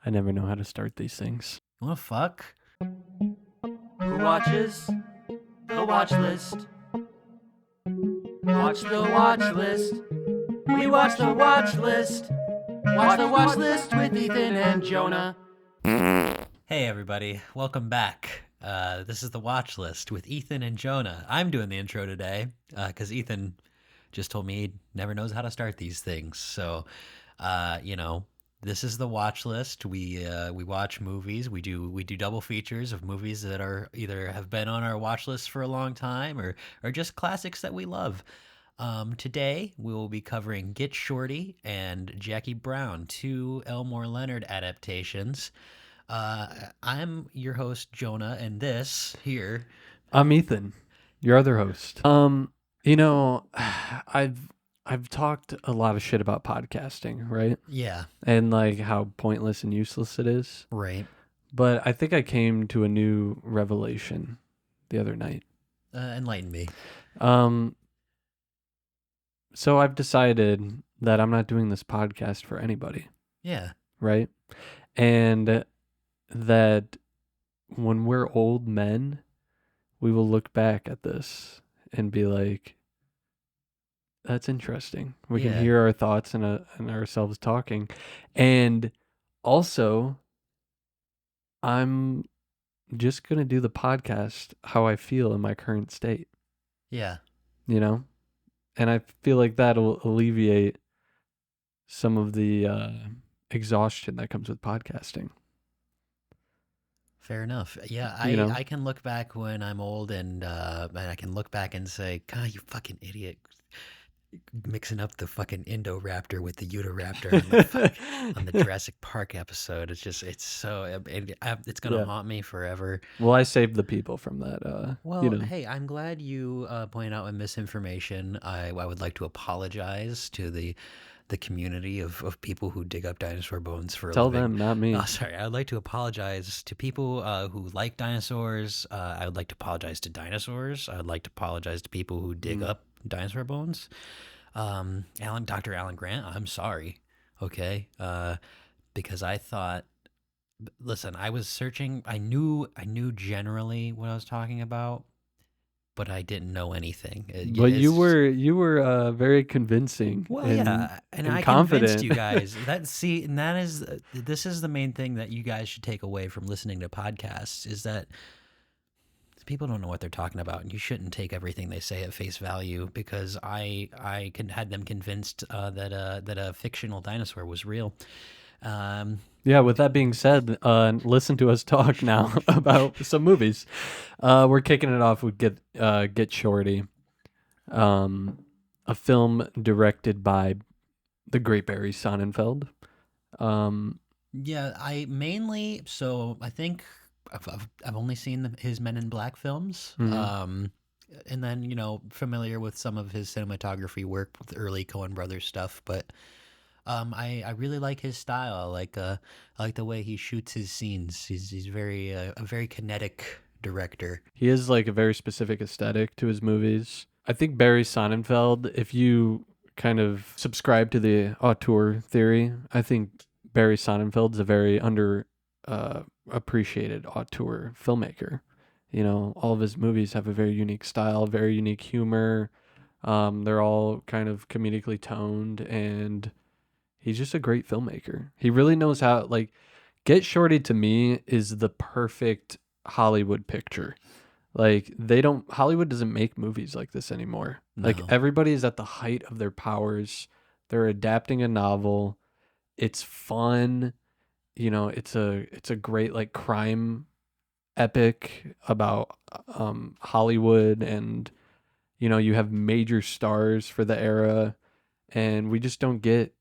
I never know how to start these things. What the fuck? Who watches the watch list? Watch the watch list. We watch the watch list. Watch the watch list with Ethan and Jonah. Hey everybody, welcome back. This is the watch list with Ethan and Jonah. I'm doing the intro today because Ethan just told me he never knows how to start these things. So, this is the watch list. We watch movies. We do double features of movies that are either have been on our watch list for a long time or just classics that we love. Today we will be covering Get Shorty and Jackie Brown, two Elmore Leonard adaptations. I'm your host Jonah, and this here. I'm Ethan, your other host. I've talked a lot of shit about podcasting, right? Yeah. And like how pointless and useless it is. Right. But I think I came to a new revelation the other night. Enlighten me. So I've decided that I'm not doing this podcast for anybody. Yeah. Right? And that when we're old men, we will look back at this and be like, that's interesting. We can hear our thoughts and ourselves talking. And also, I'm just going to do the podcast how I feel in my current state. Yeah. You know? And I feel like that'll alleviate some of the exhaustion that comes with podcasting. Fair enough. Yeah, I can look back when I'm old and I can look back and say, God, you fucking idiot. Mixing up the fucking Indoraptor with the Utoraptor on the Jurassic Park episode. It's just, it's going to haunt me forever. Well, I saved the people from that. Hey, I'm glad you pointed out a misinformation. I would like to apologize to the community of people who dig up dinosaur bones for a living. Tell them, not me. Oh, sorry. I would like to apologize to people who like dinosaurs. I would like to apologize to dinosaurs. I would like to apologize to people who dig up dinosaur bones. Dr. Alan Grant, I'm sorry. Okay. Because I thought, listen, I was searching. I knew generally what I was talking about, but I didn't know anything. But you were very convincing. Well, and I confident. Convinced you guys. This is the main thing that you guys should take away from listening to podcasts is that people don't know what they're talking about, and you shouldn't take everything they say at face value. Because I had them convinced that a fictional dinosaur was real. Yeah, with that being said, listen to us talk now about some movies. We're kicking it off with Get Shorty, a film directed by the great Barry Sonnenfeld. I think I've only seen his Men in Black films. Mm-hmm. And then, familiar with some of his cinematography work with early Coen Brothers stuff, but I really like his style. I like the way he shoots his scenes. He's very a very kinetic director. He has like a very specific aesthetic to his movies. I think Barry Sonnenfeld, if you kind of subscribe to the auteur theory, I think Barry Sonnenfeld's a very appreciated auteur filmmaker. All of his movies have a very unique style, very unique humor. They're all kind of comedically toned, and he's just a great filmmaker. He really knows how, like, Get Shorty to me is the perfect Hollywood picture. Like, Hollywood doesn't make movies like this anymore. No. Like, everybody's at the height of their powers. They're adapting a novel. It's fun. It's a great like crime epic about Hollywood, and you have major stars for the era, and we just don't get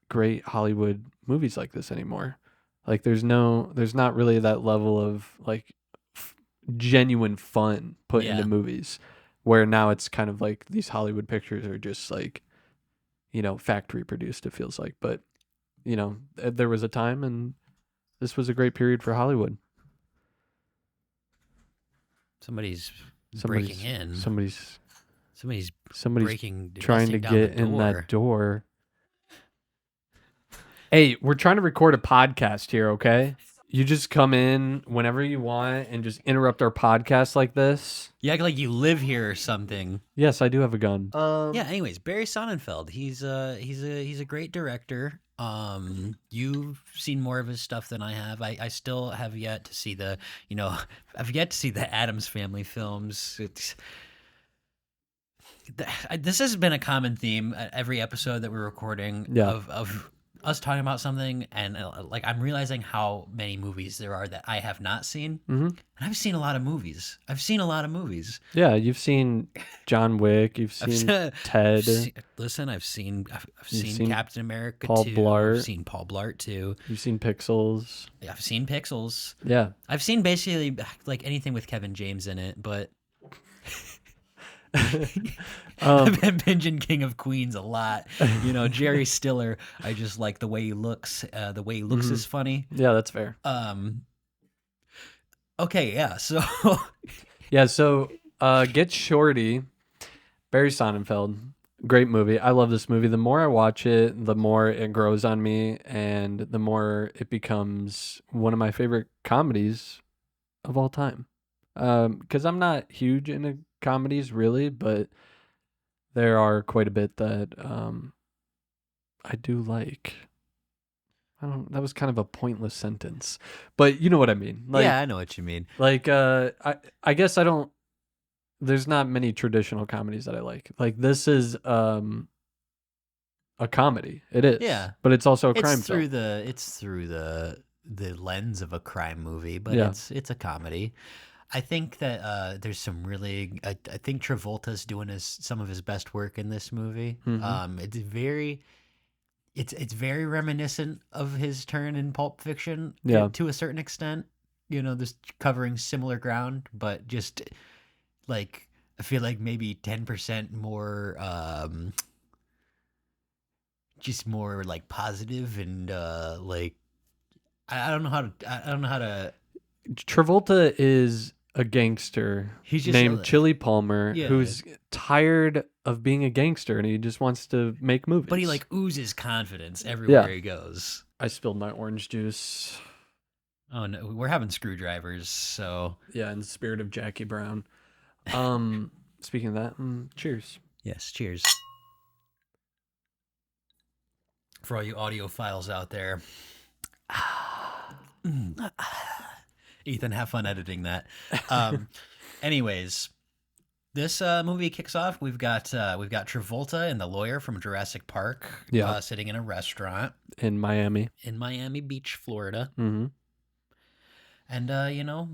great Hollywood movies like this anymore. Like there's not really that level of like genuine fun put into movies, where now it's kind of like these Hollywood pictures are just like factory produced, it feels like. But there was a time, and this was a great period for Hollywood. Somebody's breaking in. Somebody's breaking, trying to get in that door. Hey, we're trying to record a podcast here, okay? You just come in whenever you want and just interrupt our podcast like this. You act like you live here or something. Yes, I do have a gun. Yeah. Anyways, Barry Sonnenfeld. He's a great director. You've seen more of his stuff than I have. I still have yet to see I've yet to see the Addams Family films. This has been a common theme at every episode that we're recording Yeah. of us talking about something, and like I'm realizing how many movies there are that I have not seen. Mm-hmm. And I've seen a lot of movies. Yeah, you've seen John Wick. You've seen Ted. I've seen Captain America Paul 2. Blart. I've seen Paul Blart 2. You've seen Pixels. I've seen Pixels. Yeah. I've seen basically like anything with Kevin James in it, but I've been binging King of Queens a lot. Jerry Stiller, I just like the way he looks. The way he looks is funny. Yeah, that's fair. Okay, yeah, so Get Shorty, Barry Sonnenfeld. Great movie. I love this movie. The more I watch it, the more it grows on me, and the more it becomes one of my favorite comedies of all time. Because I'm not huge into comedies really, but there are quite a bit that I do like. That was kind of a pointless sentence, but you know what I mean. Like, yeah, I know what you mean. Like, I guess I don't. There's not many traditional comedies that I like. Like, this is a comedy. It is. Yeah, but it's also a crime film. film. It's through the lens of a crime movie, but Yeah. it's a comedy. I think that there's some really. I think Travolta's doing some of his best work in this movie. Mhm. It's very reminiscent of his turn in Pulp Fiction. Yeah. To a certain extent, this covering similar ground, but just like I feel like maybe 10% more, just more like positive and like I don't know how to. Travolta is a gangster He's just named Chili Palmer Yeah. who's tired of being a gangster and he just wants to make movies. But he like oozes confidence everywhere he goes. I spilled my orange juice. Oh no, we're having screwdrivers, so Yeah, in the spirit of Jackie Brown. Speaking of that, cheers. yes, cheers. For all you audiophiles out there. Ethan, have fun editing that. Anyways, this movie kicks off. We've got Travolta and the lawyer from Jurassic Park, sitting in a restaurant in Miami Beach, Florida. Mm-hmm. And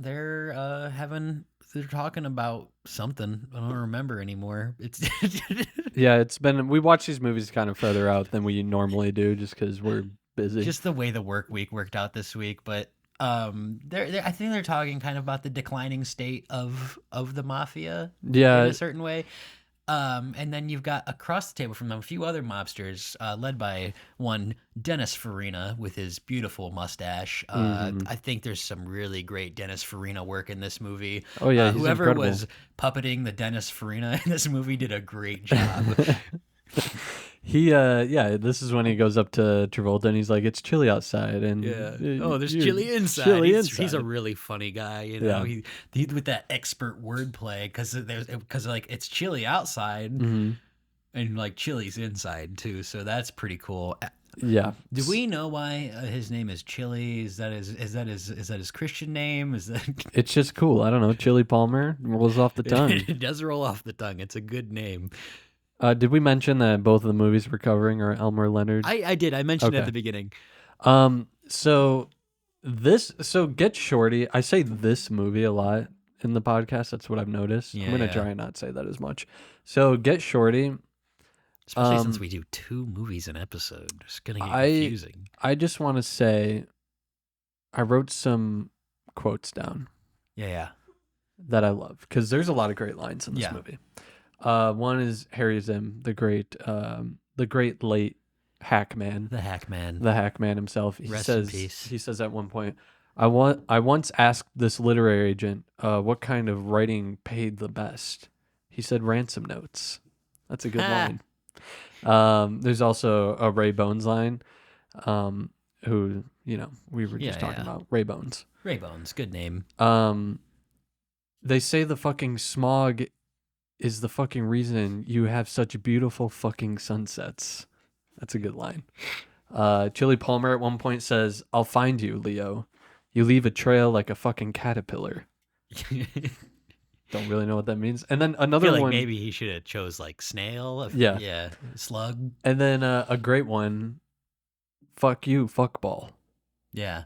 they're talking about something. I don't remember anymore. It's yeah, we watch these movies kind of further out than we normally do, just because we're busy. Just the way the work week worked out this week, but. I think they're talking kind of about the declining state of the mafia in a certain way. And then you've got across the table from them a few other mobsters, led by one Dennis Farina with his beautiful mustache. I think there's some really great Dennis Farina work in this movie. Oh yeah, he's whoever incredible. was puppeting the Dennis Farina in this movie did a great job. This is when he goes up to Travolta and he's like, "It's chilly outside," and there's chili inside. He's a really funny guy, He with that expert wordplay because like it's chilly outside and like chili's inside too, so that's pretty cool. Yeah. Do we know why his name is Chili? Is that his Christian name? Is that? It's just cool. I don't know. Chili Palmer rolls off the tongue. It does roll off the tongue. It's a good name. Did we mention that both of the movies we're covering are Elmer Leonard? I did. I mentioned it at the beginning. So Get Shorty. I say this movie a lot in the podcast. That's what I've noticed. I'm gonna try and not say that as much. So Get Shorty. Especially since we do 2 movies an episode. It's gonna get confusing. I just want to say, I wrote some quotes down. Yeah. That I love because there's a lot of great lines in this movie. One is Harry Zim, the great late hackman. The hackman himself. Rest in peace. He says at one point, I once asked this literary agent, what kind of writing paid the best. He said ransom notes. That's a good line. There's also a Ray Bones line. who, we were just talking about, Ray Bones. Ray Bones, good name. They say the fucking smog is the fucking reason you have such beautiful fucking sunsets. That's a good line. Chili Palmer at one point says, "I'll find you, Leo. You leave a trail like a fucking caterpillar." Don't really know what that means. And then another one. Maybe he should have chose like snail. Yeah, slug. And then a great one. Fuck you, fuckball. Yeah.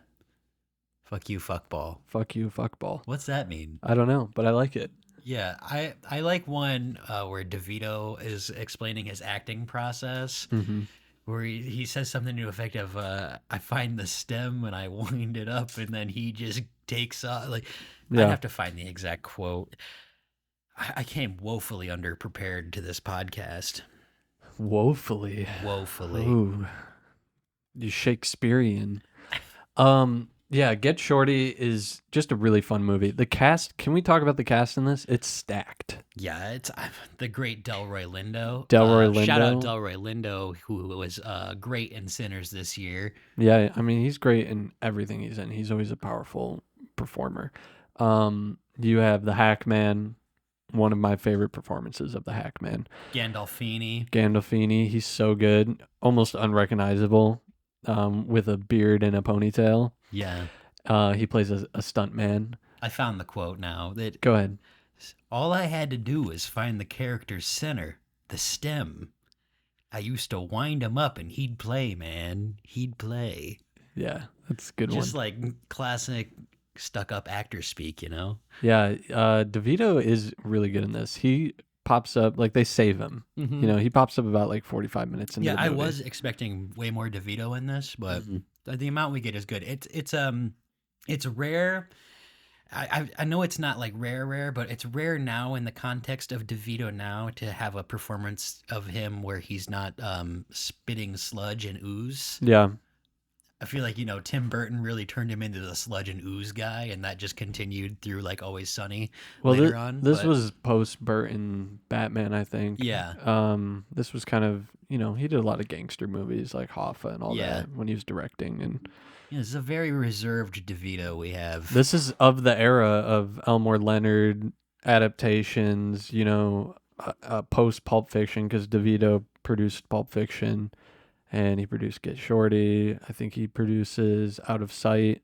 Fuck you, fuckball. Fuck you, fuckball. What's that mean? I don't know, but I like it. Yeah, I like one where Devito is explaining his acting process, where he says something to the effect of, "I find the stem and I wind it up, and then he just takes off." Like, I have to find the exact quote. I came woefully underprepared to this podcast. Woefully. Ooh, you Shakespearean. Yeah, Get Shorty is just a really fun movie. The cast, can we talk about the cast in this? It's stacked. Yeah, it's the great Delroy Lindo. Shout out Delroy Lindo, who was great in Sinners this year. Yeah, I mean, he's great in everything he's in. He's always a powerful performer. You have the Hackman, one of my favorite performances of the Hackman. Gandolfini, he's so good, almost unrecognizable, with a beard and a ponytail. Yeah. He plays a stunt man. I found the quote now. Go ahead. All I had to do was find the character's center, the stem. I used to wind him up and he'd play, man. He'd play. Yeah, that's a good one. Just like classic stuck-up actor speak, Yeah, Devito is really good in this. He pops up, like they save him. He pops up about like 45 minutes into the movie. I was expecting way more Devito in this, but the amount we get is good. It's rare. I know it's not like rare, but it's rare now in the context of Devito now to have a performance of him where he's not spitting sludge and ooze. Yeah. I feel like, Tim Burton really turned him into the sludge and ooze guy, and that just continued through like Always Sunny later on. This was post Burton Batman, I think. Yeah. This was kind of, he did a lot of gangster movies like Hoffa and all that when he was directing. And this is a very reserved Devito we have. This is of the era of Elmore Leonard adaptations, post Pulp Fiction, because Devito produced Pulp Fiction. And he produced Get Shorty. I think he produces Out of Sight.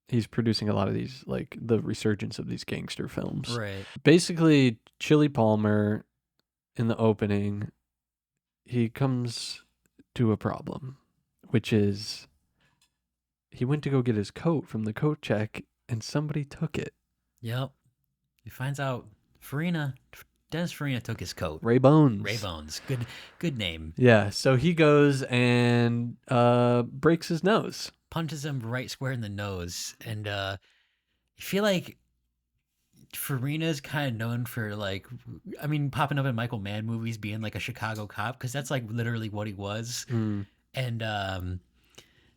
He's producing a lot of these, like the resurgence of these gangster films. Right. Basically, Chili Palmer, in the opening, he comes to a problem, which is he went to go get his coat from the coat check, and somebody took it. Yep. He finds out Dennis Farina took his coat. Ray Bones. Good name. Yeah, so he goes and breaks his nose. Punches him right square in the nose. And I feel like Farina's kind of known for popping up in Michael Mann movies, being like a Chicago cop, because that's like literally what he was. And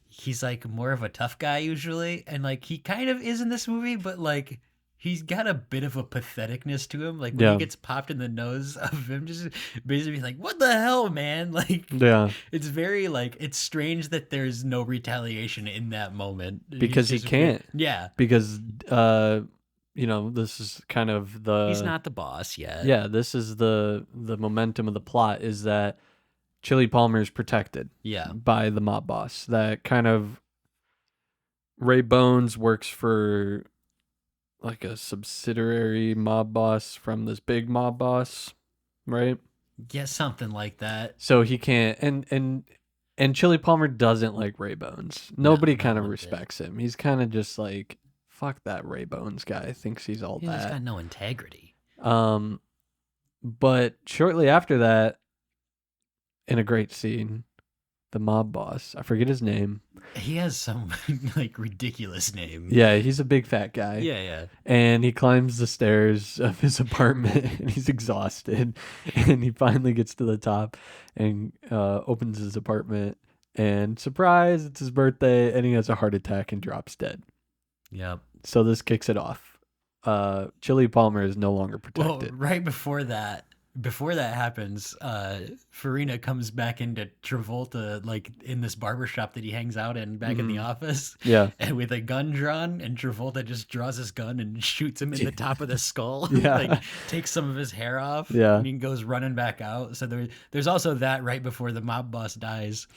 he's like more of a tough guy usually. And like he kind of is in this movie, but like he's got a bit of a patheticness to him. Like when he gets popped in the nose of him, just basically like, what the hell, man? Like, it's very like, it's strange that there's no retaliation in that moment. Because he can't. Yeah. Because, this is kind of he's not the boss yet. Yeah. This is the momentum of the plot is that Chili Palmer is protected by the mob boss. That kind of Ray Bones works for like a subsidiary mob boss from this big mob boss, right? Yeah, something like that. So he can't, and Chili Palmer doesn't like Ray Bones. Nobody kind of respects him. He's kind of just like, fuck that Ray Bones guy. Thinks he's all that. He's got no integrity. But shortly after that, in a great scene, the mob boss, I forget his name. He has some like ridiculous name. Yeah, he's a big fat guy. Yeah. And he climbs the stairs of his apartment and he's exhausted. And he finally gets to the top and opens his apartment. And surprise, it's his birthday. And he has a heart attack and drops dead. Yep. So this kicks it off. Chili Palmer is no longer protected. Well, right before that, before that happens, Farina comes back into Travolta, like in this barbershop that he hangs out in back in the office, Yeah. and with a gun drawn, and Travolta just draws his gun and shoots him in the top of the skull, Yeah. like takes some of his hair off, Yeah. and he goes running back out. So there's also that right before the mob boss dies.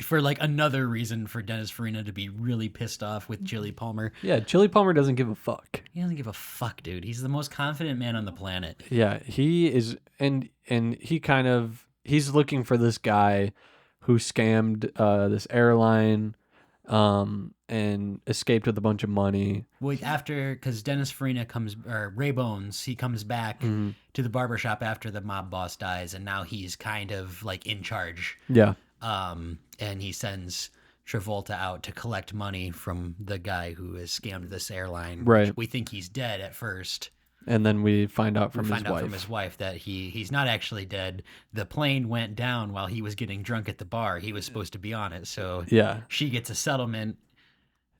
For like another reason for Dennis Farina to be really pissed off with Chili Palmer. Yeah, Chili Palmer doesn't give a fuck. He doesn't give a fuck, dude. He's the most confident man on the planet. Yeah, he is, and he kind of he's looking for this guy who scammed this airline, and escaped with a bunch of money. Well, after, because Dennis Farina or Ray Bones, he comes back to the barbershop after the mob boss dies, and now he's kind of like in charge. Yeah. And he sends Travolta out to collect money from the guy who has scammed this airline. Right. We think he's dead at first. And then we find out from his wife that he's not actually dead. The plane went down while he was getting drunk at the bar. He was supposed to be on it, so yeah, she gets a settlement,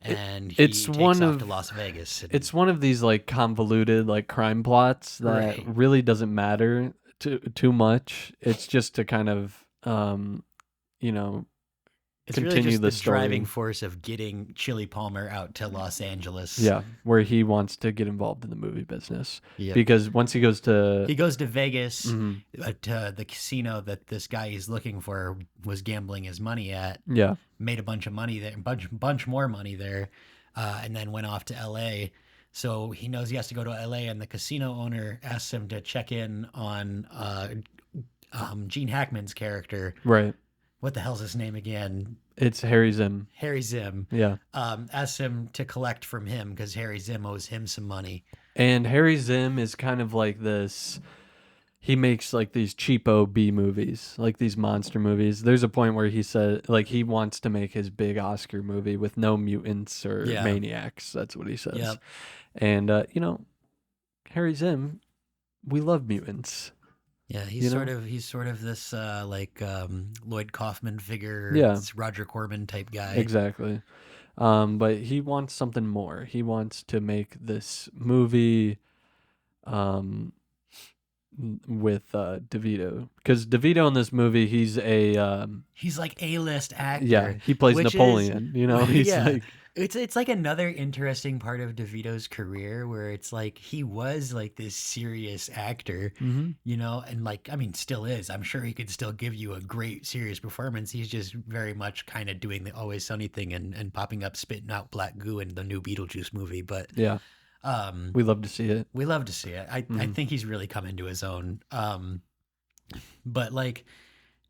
and it's takes one off of to Las Vegas. It's one of these like convoluted like crime plots that really doesn't matter too much. It's just to kind of it's continue really just the the story. driving force of getting Chili Palmer out to Los Angeles. Yeah, where he wants to get involved in the movie business. Yep. Because once he goes to Vegas, to the casino that this guy he's looking for was gambling his money at. Yeah. Made a bunch of money there, bunch more money there, and then went off to L.A. So he knows he has to go to L.A. and the casino owner asks him to check in on Gene Hackman's character. Right. What the hell's his name again? It's Harry Zim. Harry Zim. Yeah. Asks him to collect from him because Harry Zim owes him some money. And Harry Zim is kind of like this. He makes like these cheapo B movies, like these monster movies. There's a point where he said, like, he wants to make his big Oscar movie with no mutants or maniacs. That's what he says. Yep. And Harry Zim, we love mutants. Yeah, he's sort of this Lloyd Kaufman figure. Yeah. This Roger Corman type guy. Exactly. But he wants something more. He wants to make this movie with Devito, because Devito in this movie, he's like A-list actor. Yeah, he plays Napoleon. He's like, it's like another interesting part of DeVito's career where it's like he was like this serious actor, and like, I mean, still is. I'm sure he could still give you a great serious performance. He's just very much kind of doing the Always Sunny thing and popping up, spitting out black goo in the new Beetlejuice movie. But yeah. We love to see it. We love to see it. I think he's really come into his own. But like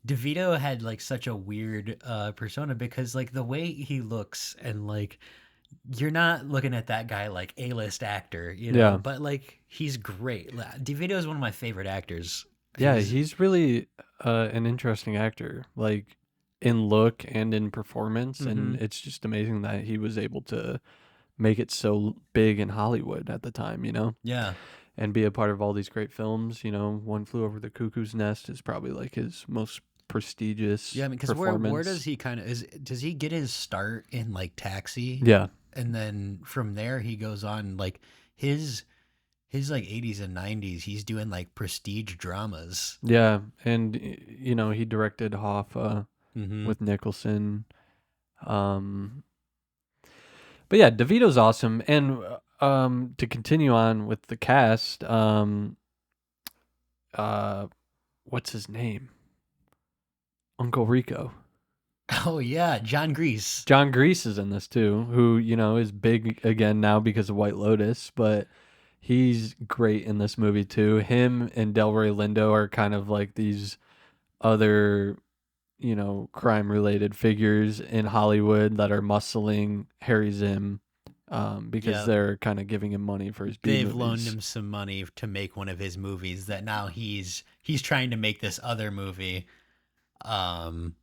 DeVito had like such a weird persona because like the way he looks, and like you're not looking at that guy like A-list actor, Yeah. But like he's great. DeVito is one of my favorite actors. Yeah, he's really an interesting actor, like in look and in performance, and it's just amazing that he was able to make it so big in Hollywood at the time, Yeah. And be a part of all these great films. One Flew Over the Cuckoo's Nest is probably like his most prestigious. Yeah, I mean, because where does he kind of does he get his start in like Taxi? Yeah. And then from there he goes on like his like 80s and 90s, he's doing like prestige dramas. Yeah, and he directed Hoffa with Nicholson. But yeah, DeVito's awesome. And to continue on with the cast, what's his name? Uncle Rico. Oh yeah, John Grease. John Grease is in this too, who, is big again now because of White Lotus, but he's great in this movie too. Him and Delroy Lindo are kind of like these other crime-related figures in Hollywood that are muscling Harry Zim because they're kind of giving him money for his B movies. They've loaned him some money to make one of his movies that now he's trying to make this other movie, and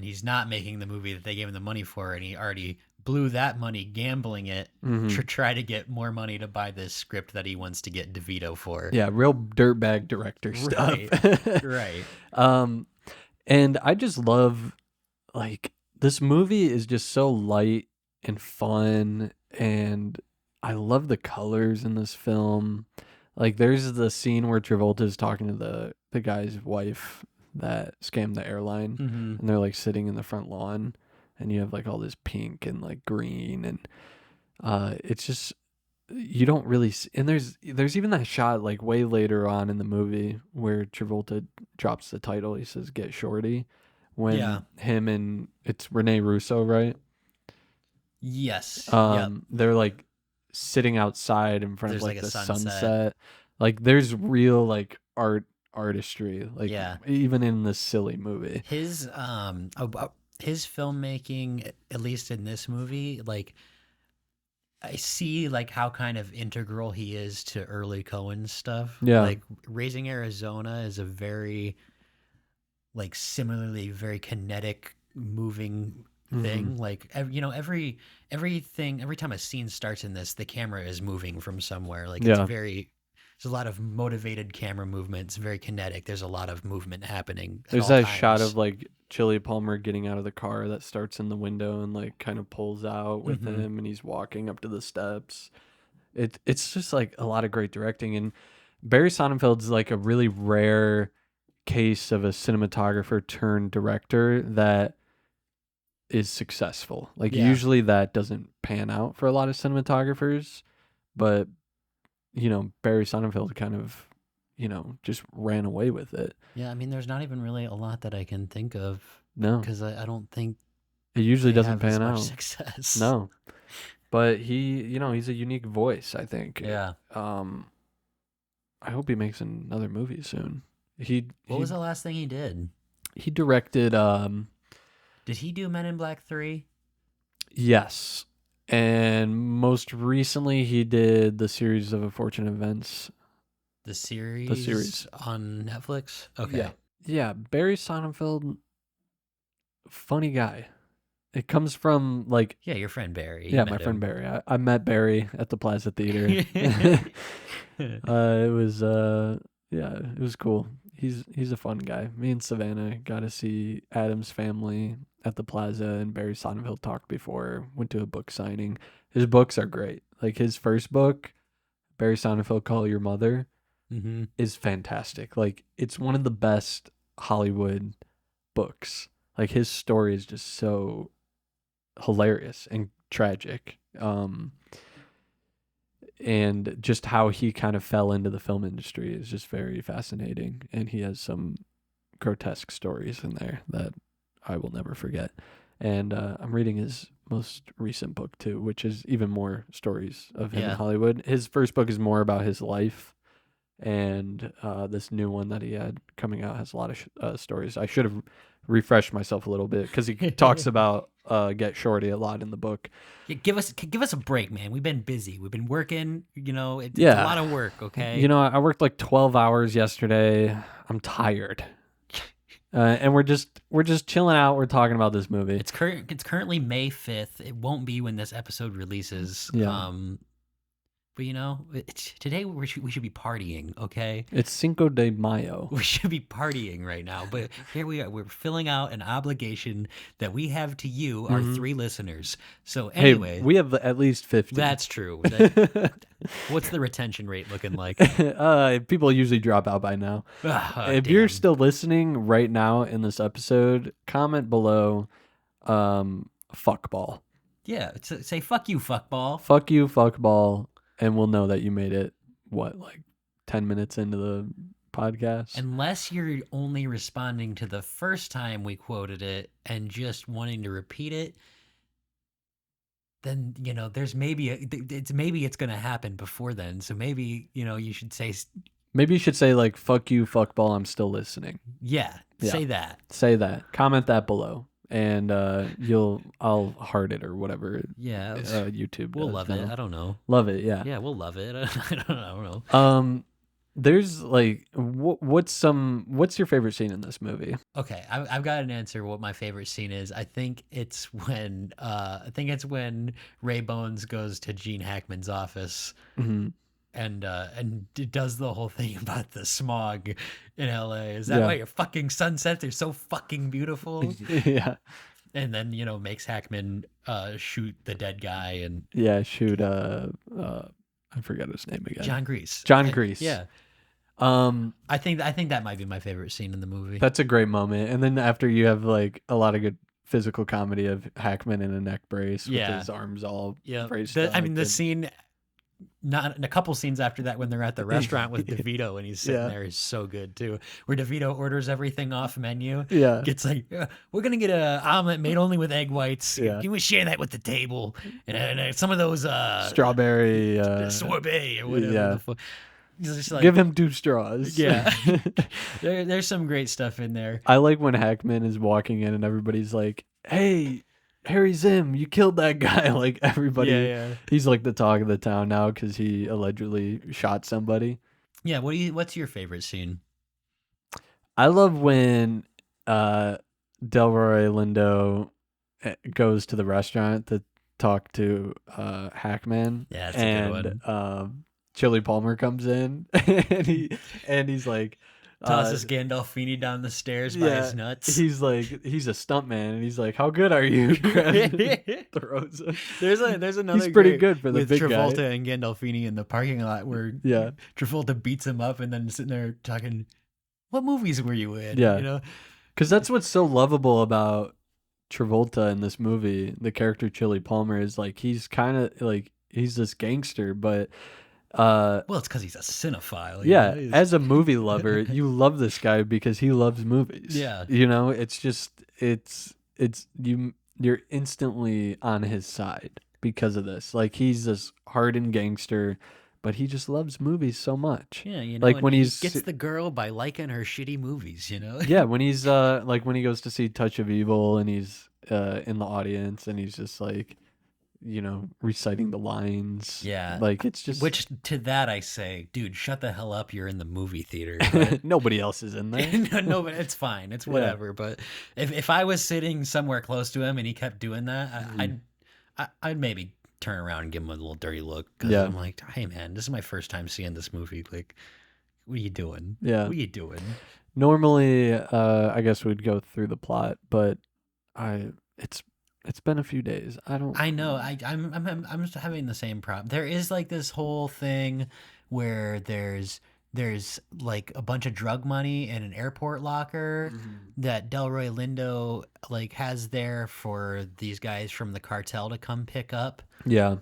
he's not making the movie that they gave him the money for, and he already blew that money gambling it to try to get more money to buy this script that he wants to get DeVito for. Yeah, real dirtbag director stuff. Right. And I just love, like, this movie is just so light and fun, and I love the colors in this film. Like there's the scene where Travolta's talking to the guy's wife that scammed the airline, Mm-hmm. and they're like sitting in the front lawn, and you have like all this pink and like green, and it's just you don't really and there's even that shot like way later on in the movie where Travolta drops the title. He says "Get Shorty," Yeah. when him and it's Rene Russo, right? Yes. Yep. They're like sitting outside in front of There's like like a the sunset. sunset. Like there's real like artistry, like Yeah. even in this silly movie. His filmmaking, at least in this movie, like I see like how kind of integral he is to early Cohen stuff. Yeah. Like Raising Arizona is a very like similarly very kinetic moving thing. Like every time a scene starts in this, the camera is moving from somewhere. Like Yeah. there's a lot of motivated camera movement. It's very kinetic. There's a lot of movement happening at There's all that times. shot of like Chili Palmer getting out of the car that starts in the window and like kind of pulls out with Mhm. him, and he's walking up to the steps. It's just like a lot of great directing, and Barry Sonnenfeld's like a really rare case of a cinematographer turned director that is successful. Like Yeah. usually that doesn't pan out for a lot of cinematographers, but Barry Sonnenfeld kind of, just ran away with it. Yeah, I mean, there's not even really a lot that I can think of No, because I don't think it usually they doesn't have as pan much out. success. No, but he's a unique voice, I think. Yeah. I hope he makes another movie soon. What was the last thing he did? He directed Did he do Men in Black 3? yes. And most recently he did the series of unfortunate events. The series? The series On Netflix? Okay. Yeah. Yeah, Barry Sonnenfeld, funny guy. It comes from like Yeah, your friend Barry. yeah, my friend Barry. I met Barry at the Plaza Theater. It was it was cool. He's a fun guy. Me and Savannah got to see Adam's Family at the Plaza, and Barry Sonnenfeld talked before. Went to a book signing. His books are great. Like his first book, Barry Sonnenfeld, Call Your Mother, Mm-hmm. is fantastic. Like it's one of the best Hollywood books. Like his story is just so hilarious and tragic. And just how he kind of fell into the film industry is just very fascinating. And he has some grotesque stories in there that I will never forget. And I'm reading his most recent book too, which is even more stories of him in Hollywood. His first book is more about his life, and this new one that he had coming out has a lot of stories. I should have refreshed myself a little bit because he talks about Get Shorty a lot in the book. Yeah, give us a break, man. We've been busy. We've been working. It's a lot of work. Okay. I worked like 12 hours yesterday. I'm tired. And we're just chilling out. We're talking about this movie. It's currently May 5th. It won't be when this episode releases. Yeah. But today we should be partying, okay? It's Cinco de Mayo. We should be partying right now. But here we are. We're filling out an obligation that we have to you, our 3 listeners. So anyway, hey, we have at least 50. That's true. What's the retention rate looking like? People usually drop out by now. If Damn. you're still listening right now in this episode, comment below fuckball. Yeah, say fuck you, fuckball. Fuck you, fuckball. And we'll know that you made it, like 10 minutes into the podcast? Unless you're only responding to the first time we quoted it and just wanting to repeat it, then, there's maybe it's going to happen before then. So maybe, you should say... Maybe you should say, like, fuck you, fuckball, I'm still listening. Yeah, say that. Say that. Comment that below. And I'll heart it or whatever. Yeah, YouTube. We'll love it. I don't know. Love it. Yeah. Yeah, we'll love it. I don't know. There's like, what's your favorite scene in this movie? Okay, I've got an answer. What my favorite scene is? I think it's when Ray Bones goes to Gene Hackman's office. Mm-hmm. And it does the whole thing about the smog in LA. Is that why your fucking sunsets are so fucking beautiful? Yeah. And then, makes Hackman shoot the dead guy and shoot I forgot his name again. John Grease. John Grease. Yeah. I think that might be my favorite scene in the movie. That's a great moment. And then after you have like a lot of good physical comedy of Hackman in a neck brace with his arms all braced up. I mean, the scene, not a couple scenes after that when they're at the restaurant with Devito and he's sitting there is so good too. Where Devito orders everything off menu. Yeah. Gets like, we're going to get an omelet made only with egg whites. Yeah. Can we share that with the table? And some of those strawberry sorbet or whatever. Yeah. Just like, give him 2 straws. Yeah. There's some great stuff in there. I like when Hackman is walking in and everybody's like, hey, Harry Zim, you killed that guy. Like everybody, he's like the talk of the town now because he allegedly shot somebody. Yeah, what's your favorite scene? I love when Delroy Lindo goes to the restaurant to talk to Hackman. Yeah, that's a good one. Chili Palmer comes in and he's like tosses Gandolfini down the stairs by his nuts. He's like, he's a stuntman, and he's like, "How good are you?" Throws him. There's another. He's pretty good for the with big Travolta guy. and Gandolfini in the parking lot where Travolta beats him up and then sitting there talking, "What movies were you in?" Yeah, you know, because that's what's so lovable about Travolta in this movie. The character Chili Palmer is like he's kind of like he's this gangster, but. Well, it's because he's a cinephile. Yeah, as a movie lover, you love this guy because he loves movies. Yeah, you know, it's just you're instantly on his side because of this. Like he's this hardened gangster, but he just loves movies so much. Yeah, you know, like when he gets the girl by liking her shitty movies. You know. Yeah, when he's like when he goes to see Touch of Evil and he's in the audience and he's just like. You know, reciting the lines. Yeah. Like, it's just... Which, to that I say, dude, shut the hell up. You're in the movie theater. But... Nobody else is in there. No, but it's fine. It's whatever. Yeah. But if I was sitting somewhere close to him and he kept doing that, I'd maybe turn around and give him a little dirty look. Because I'm like, hey, man, this is my first time seeing this movie. Like, what are you doing? Yeah. What are you doing? Normally, I guess we'd go through the plot, but it's been a few days. I know. I'm just having the same problem. There is like this whole thing where there's like a bunch of drug money in an airport locker that Delroy Lindo like has there for these guys from the cartel to come pick up. Yeah.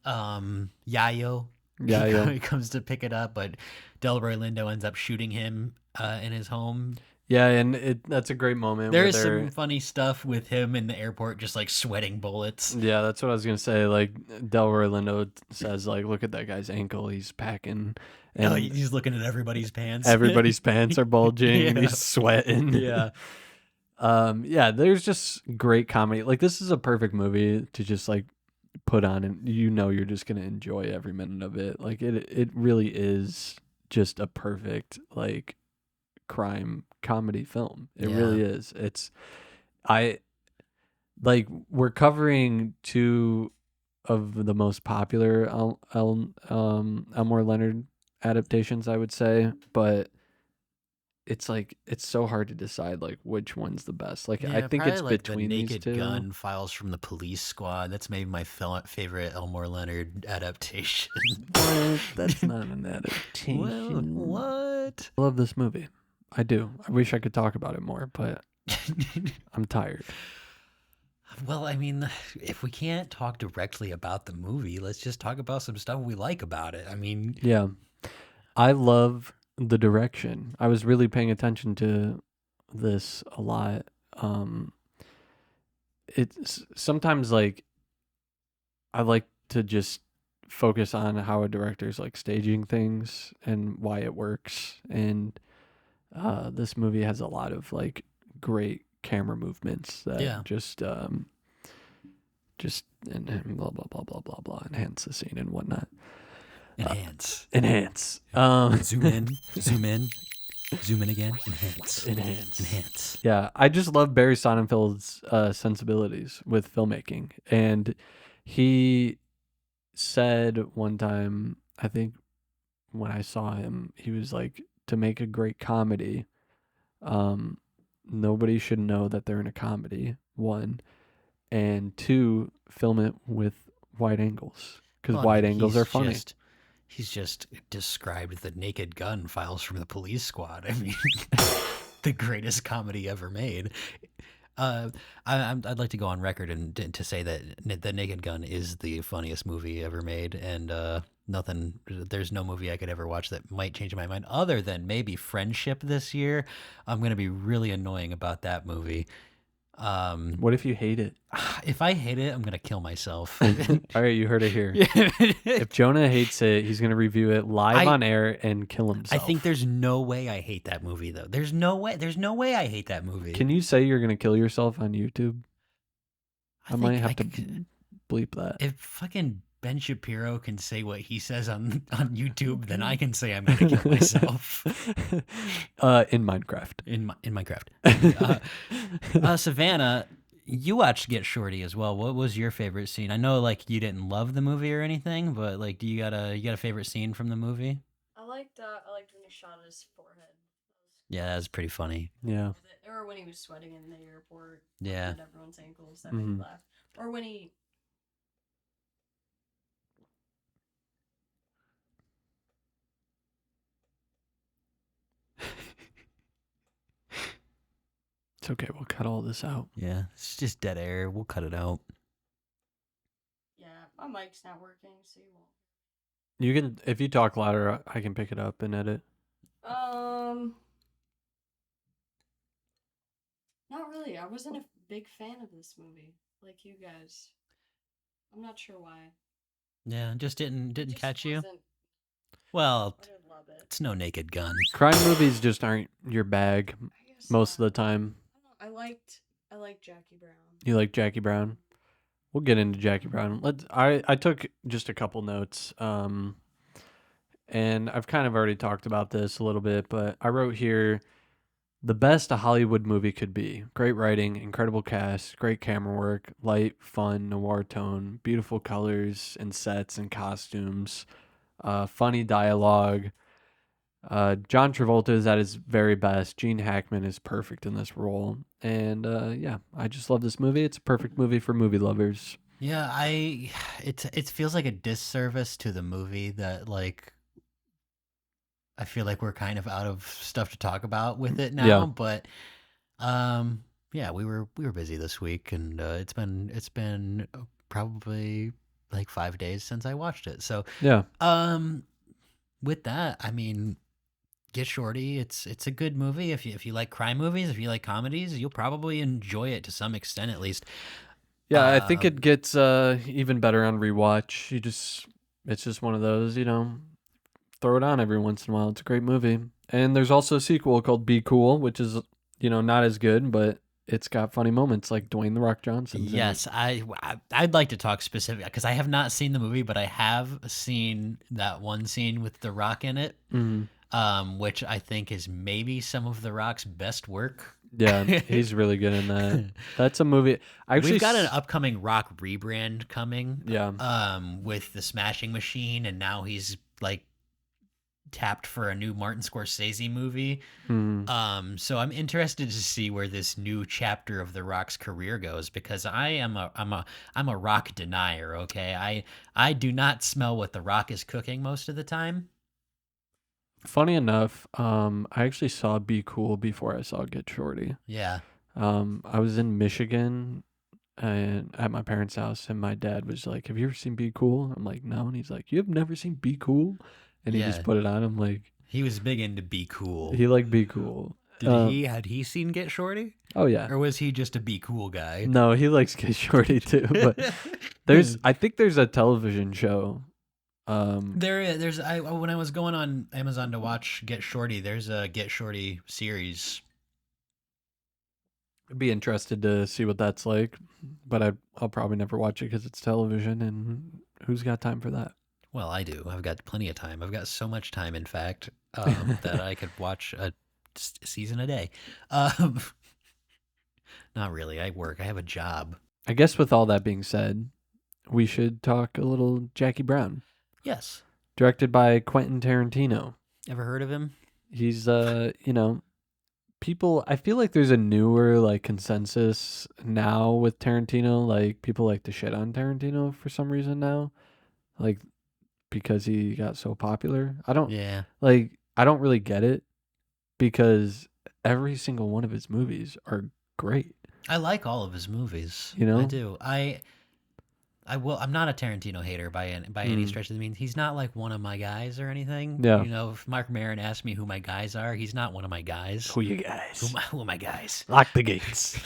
Yayo. He comes to pick it up, but Delroy Lindo ends up shooting him in his home. Yeah, and that's a great moment. There's some funny stuff with him in the airport, just like sweating bullets. Yeah, that's what I was gonna say. Like Delroy Lindo says, like, look at that guy's ankle. He's packing. And he's looking at everybody's pants. Everybody's pants are bulging, and he's sweating. Yeah. Yeah. There's just great comedy. Like this is a perfect movie to just like put on, and you're just gonna enjoy every minute of it. Like it really is just a perfect like crime comedy film. It really is. We're covering 2 of the most popular Elmore Leonard adaptations, I would say, but it's like it's so hard to decide like which one's the best. Like I think it's like between the these Naked 2. Gun, Files from the Police Squad. That's maybe my favorite Elmore Leonard adaptation. What? That's not an adaptation. Well, what? I love this movie. I do. I wish I could talk about it more, but I'm tired. Well, I mean, if we can't talk directly about the movie, let's just talk about some stuff we like about it. I mean... Yeah. I love the direction. I was really paying attention to this a lot. It's sometimes like I like to just focus on how a director's like staging things and why it works. And this movie has a lot of like great camera movements that just and blah blah blah blah blah blah enhance the scene and whatnot. Enhance. Zoom in again. Enhance. Yeah, I just love Barry Sonnenfeld's sensibilities with filmmaking, and he said one time, I think when I saw him, he was like, to make a great comedy, nobody should know that they're in a comedy, 1, and 2, film it with wide angles, because wide angles are funny. He's just described the Naked Gun files from the Police Squad. I mean, the greatest comedy ever made. I'd like to go on record and to say that The Naked Gun is the funniest movie ever made, and there's no movie I could ever watch that might change my mind, other than maybe Friendship this year. I'm gonna be really annoying about that movie. What if you hate it? If I hate it, I'm gonna kill myself. All right, you heard it here. If Jonah hates it, he's gonna review it live on air and kill I himself. think there's no way I hate that movie, though. There's no way I hate that movie. Can you say you're gonna kill yourself on YouTube? I might have to bleep that. If fucking Ben Shapiro can say what he says on YouTube, then I can say I'm gonna kill myself. In Minecraft. In Minecraft. Savannah, you watched Get Shorty as well. What was your favorite scene? I know like you didn't love the movie or anything, but like, do you got a favorite scene from the movie? I liked when he shot his forehead. Yeah, that was pretty funny. Yeah. Or when he was sweating in the airport. Yeah. At everyone's ankles. That made me laugh. Or when he. It's okay. We'll cut all this out. Yeah, it's just dead air. We'll cut it out. Yeah, my mic's not working, so you won't. You can, if you talk louder, I can pick it up and edit. Not really. I wasn't a big fan of this movie, like you guys. I'm not sure why. Yeah, just didn't Just catch you. wasn't- Well, I didn't love it. it's no Naked Gun. Crime movies just aren't your bag I guess most of not. the time. I liked Jackie Brown. You like Jackie Brown? We'll get into Jackie Brown. I took just a couple notes. And I've kind of already talked about this a little bit, but I wrote here the best a Hollywood movie could be. Great writing, incredible cast, great camera work, light, fun, noir tone, beautiful colors and sets and costumes, funny dialogue. John Travolta is at his very best. Gene Hackman is perfect in this role. And yeah, I just love this movie. It's a perfect movie for movie lovers. Yeah, it feels like a disservice to the movie that like I feel like we're kind of out of stuff to talk about with it now, Yeah. but yeah, we were busy this week, and it's been probably like 5 days since I watched it. So Yeah. with that, I mean, Get Shorty, it's a good movie. If you like crime movies, if you like comedies, you'll probably enjoy it to some extent at least. Yeah, I think it gets even better on rewatch. It's just one of those, throw it on every once in a while. It's a great movie. And there's also a sequel called Be Cool, which is, not as good, but it's got funny moments like Dwayne The Rock Johnson. Yes, I'd like to talk specific because I have not seen the movie, but I have seen that one scene with The Rock in it, which I think is maybe some of The Rock's best work. Yeah, he's really good in that. That's a movie. We've got an upcoming Rock rebrand coming. Yeah. With the Smashing Machine, and now he's like tapped for a new Martin Scorsese movie. So I'm interested to see where this new chapter of The Rock's career goes, because I'm a Rock denier. Okay, I do not smell what The Rock is cooking most of the time. Funny enough, I actually saw Be Cool before I saw Get Shorty. Yeah. I was in Michigan and at my parents' house, and my dad was like, "Have you ever seen Be Cool?" I'm like, "No," and he's like, "You have never seen Be Cool?" And he just put it on. I'm like, he was big into Be Cool. He liked Be Cool. Had he seen Get Shorty? Oh yeah. Or was he just a Be Cool guy? No, he likes Get Shorty too. But I think there's a television show. When I was going on Amazon to watch Get Shorty, there's a Get Shorty series. I'd be interested to see what that's like, but I'll probably never watch it because it's television, and who's got time for that? Well, I do. I've got plenty of time. I've got so much time, in fact, that I could watch a season a day. Not really. I work. I have a job. I guess with all that being said, we should talk a little Jackie Brown. Yes. Directed by Quentin Tarantino. Ever heard of him? He's, people, I feel like there's a newer, like, consensus now with Tarantino. Like, people like to shit on Tarantino for some reason now. Like, because he got so popular. I don't Yeah. I don't really get it because every single one of his movies are great, I like all of his movies. you I know? do. I'm not a Tarantino hater by any Mm. stretch of the means. He's not like one of my guys or anything. Yeah. You know, if Mark Maron asked me who my guys are, he's not one of my guys. Who you guys? Who are my guys? Lock the gates.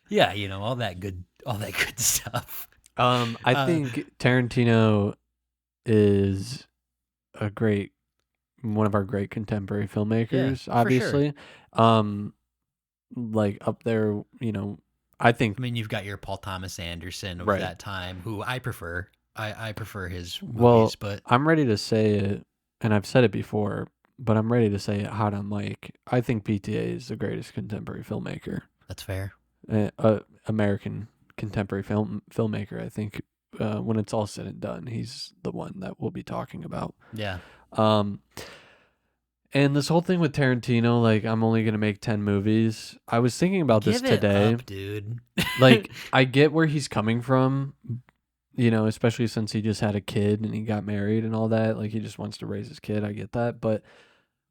Yeah, you know, all that good stuff. I think Tarantino is a great one of our great contemporary filmmakers, for sure. obviously. Like up there, you know, I think I mean, you've got your Paul Thomas Anderson of Right. that time, who I prefer. I prefer his movies, well, but I'm ready to say it, and I've said it before, but I'm ready to say it hot on mic. I think PTA is the greatest contemporary filmmaker, that's fair. American contemporary filmmaker. I think when it's all said and done, he's the one that we'll be talking about. Yeah. And this whole thing with Tarantino, like, I'm only gonna make 10 movies. I was thinking about this Give it today. up, dude. Like, I get where he's coming from, you know, especially since he just had a kid and he got married and all that. Like, he just wants to raise his kid. I get that. But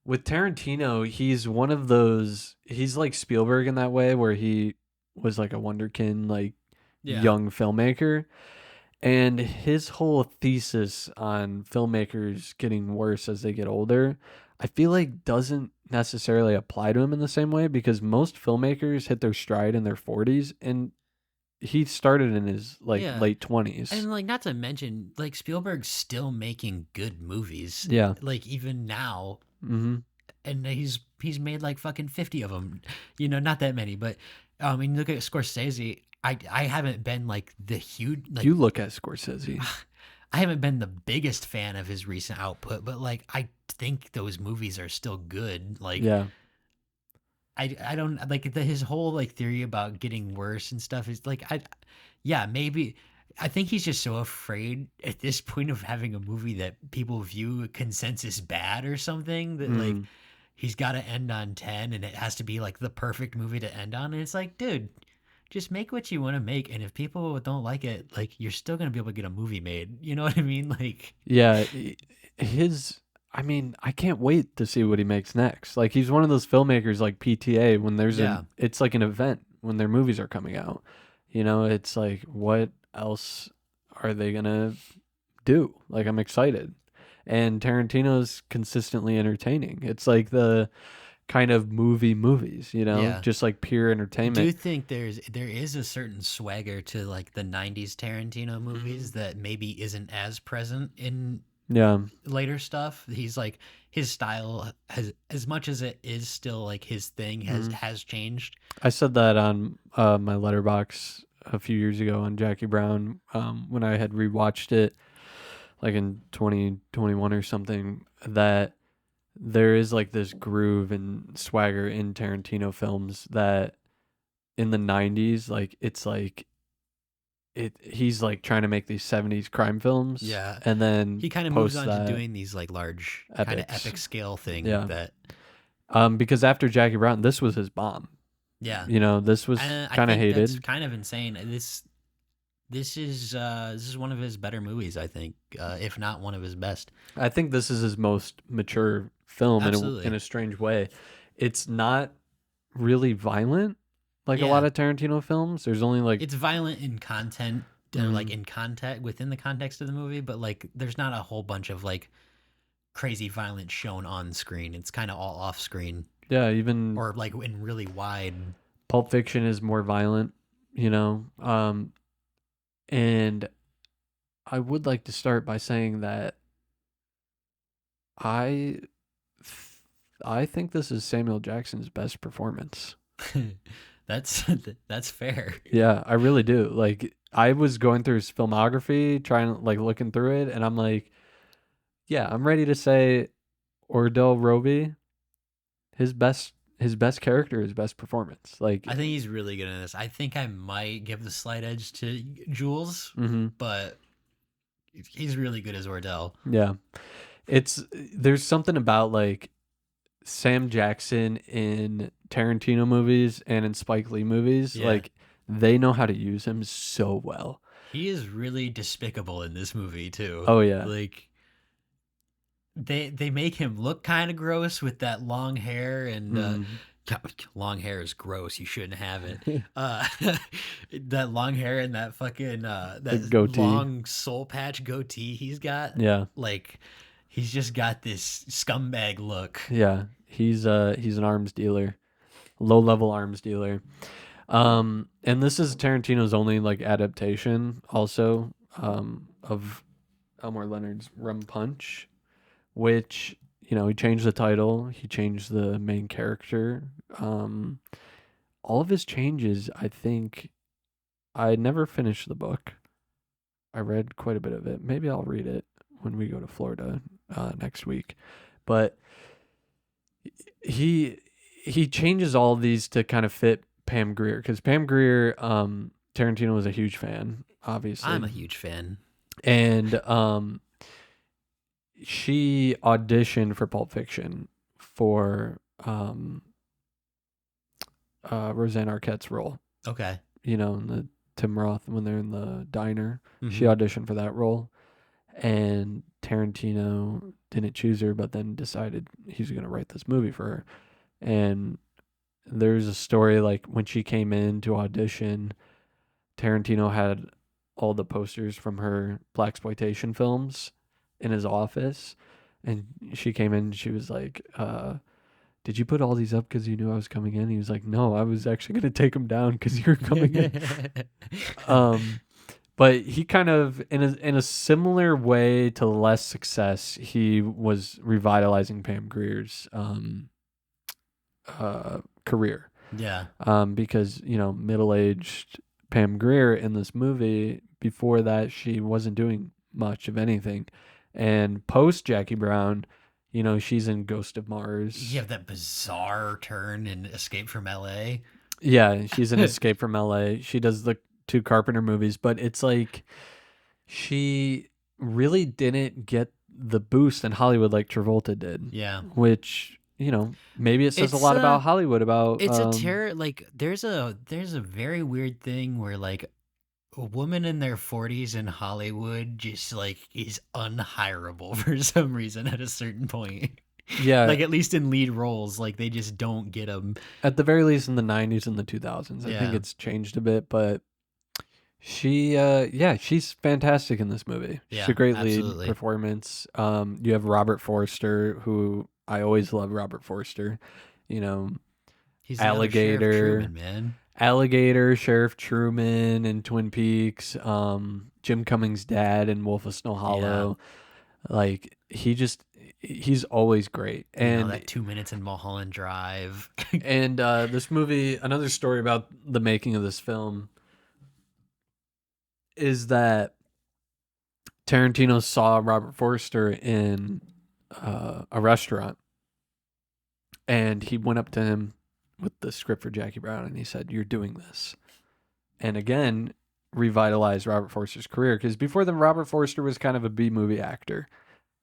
with Tarantino, he's one of those, he's like Spielberg in that way, where he was like a wonderkin, like, Yeah. young filmmaker. And his whole thesis on filmmakers getting worse as they get older, I feel like doesn't necessarily apply to him in the same way, because most filmmakers hit their stride in their 40s, and he started in his Yeah. late 20s. And like, not to mention, like, Spielberg's still making good movies. Yeah. Like, even now, Mm-hmm. and he's made like fucking 50 of them. You know, not that many, but I mean, look at Scorsese. I haven't been like the huge, like, You look at Scorsese. I haven't been the biggest fan of his recent output, but like, I think those movies are still good. Like, Yeah. I don't like his whole like theory about getting worse and stuff is like, maybe I think he's just so afraid at this point of having a movie that people view a consensus bad or something that like he's got to end on 10 and it has to be like the perfect movie to end on. And it's like, dude, just make what you want to make. And if people don't like it, like, you're still going to be able to get a movie made. You know what I mean? Like, Yeah. I mean, I can't wait to see what he makes next. Like, he's one of those filmmakers like PTA, when there's Yeah. it's like an event when their movies are coming out. You know, it's like, what else are they gonna do? Like, I'm excited. And Tarantino's consistently entertaining. It's like the kind of movies, you know, Yeah. just like pure I entertainment. do think there is a certain swagger to like the 90s Tarantino movies that maybe isn't as present in Yeah. later stuff. He's like, his style has, as much as it is still like his thing, has changed. I said that on my letterbox a few years ago on Jackie Brown, when I had rewatched it like in 2021 or something, that there is like this groove and swagger in Tarantino films that in the 90s, like, it's like he's like trying to make these 70s crime films. Yeah. And then He kind of moves post on to that. doing these like large kind of Epics. epic scale thing Yeah. that, because after Jackie Brown, this was his bomb. yeah. You know, this was I kind of think hated. That's kind of insane. This is one of his better movies, I think, if not one of his best. I think this is his most mature film Absolutely. in a strange way. It's not really violent like a Yeah. lot of Tarantino films. There's only like It's violent in content, like in context, within the context of the movie, but like, there's not a whole bunch of like crazy violence shown on screen. It's kind of all off screen, yeah, even or like in really wide. Pulp Fiction is more violent, you know. And I would like to start by saying that I think this is Samuel Jackson's best performance. That's fair. Yeah, I really do. Like, I was going through his filmography, trying like looking through it, and I'm like, yeah, I'm ready to say Ordell Roby, his best character, his best performance. Like, I think he's really good in this. I think I might give the slight edge to Jules, but he's really good as Ordell. yeah, there's something about like Sam Jackson in Tarantino movies and in Spike Lee movies, Yeah. like, they know how to use him so well. He is really despicable in this movie too. Oh yeah. Like, they make him look kind of gross with that long hair and long hair is gross. You shouldn't have it. Uh, that long hair and that fucking The that goatee. long soul patch goatee he's got. Yeah. Like he's just got this scumbag look. Yeah. He's an arms dealer. Low level arms dealer. And this is Tarantino's only like adaptation also of Elmore Leonard's Rum Punch, which, he changed the title, he changed the main character. All of his changes, I think, I never finished the book. I read quite a bit of it. Maybe I'll read it when we go to Florida next week. But he changes all of these to kind of fit Pam Grier, because Pam Grier, Tarantino was a huge fan, obviously. I'm a huge fan. And she auditioned for Pulp Fiction for Roseanne Arquette's role. Okay. In the Tim Roth, when they're in the diner. Mm-hmm. She auditioned for that role. And Tarantino didn't choose her, but then decided he's going to write this movie for her. And there's a story like when she came in to audition, Tarantino had all the posters from her blaxploitation films in his office, and she came in and she was like, did you put all these up because you knew I was coming in? He was like, no, I was actually going to take them down because you're coming in. But he kind of, in a similar way to Less Success, he was revitalizing Pam Grier's career. Yeah. Because, middle-aged Pam Grier in this movie, before that, she wasn't doing much of anything. And post Jackie Brown, she's in Ghost of Mars. You have that bizarre turn in Escape from L.A. Yeah, she's in Escape from L.A. She does the 2 Carpenter movies, but it's like she really didn't get the boost in Hollywood like Travolta did. Yeah. Which, maybe it says a lot about Hollywood, about it's a terror. Like there's a very weird thing where like a woman in their 40s in Hollywood just like is unhireable for some reason at a certain point. Yeah. Like at least in lead roles, like they just don't get them. At the very least in the 90s and the 2000s. I think it's changed a bit, but she's fantastic in this movie. She's a great lead performance. You have Robert Forster, who I always love. Robert Forster, he's Alligator, Sheriff Truman, man. Alligator, Sheriff Truman in Twin Peaks, Jim Cummings' dad in Wolf of Snow Hollow. Yeah. Like he's always great. And that 2 minutes in Mulholland Drive. And this movie, another story about the making of this film is that Tarantino saw Robert Forster in a restaurant, and he went up to him with the script for Jackie Brown, and he said, "You're doing this." And again, revitalized Robert Forster's career, because before then, Robert Forster was kind of a B-movie actor.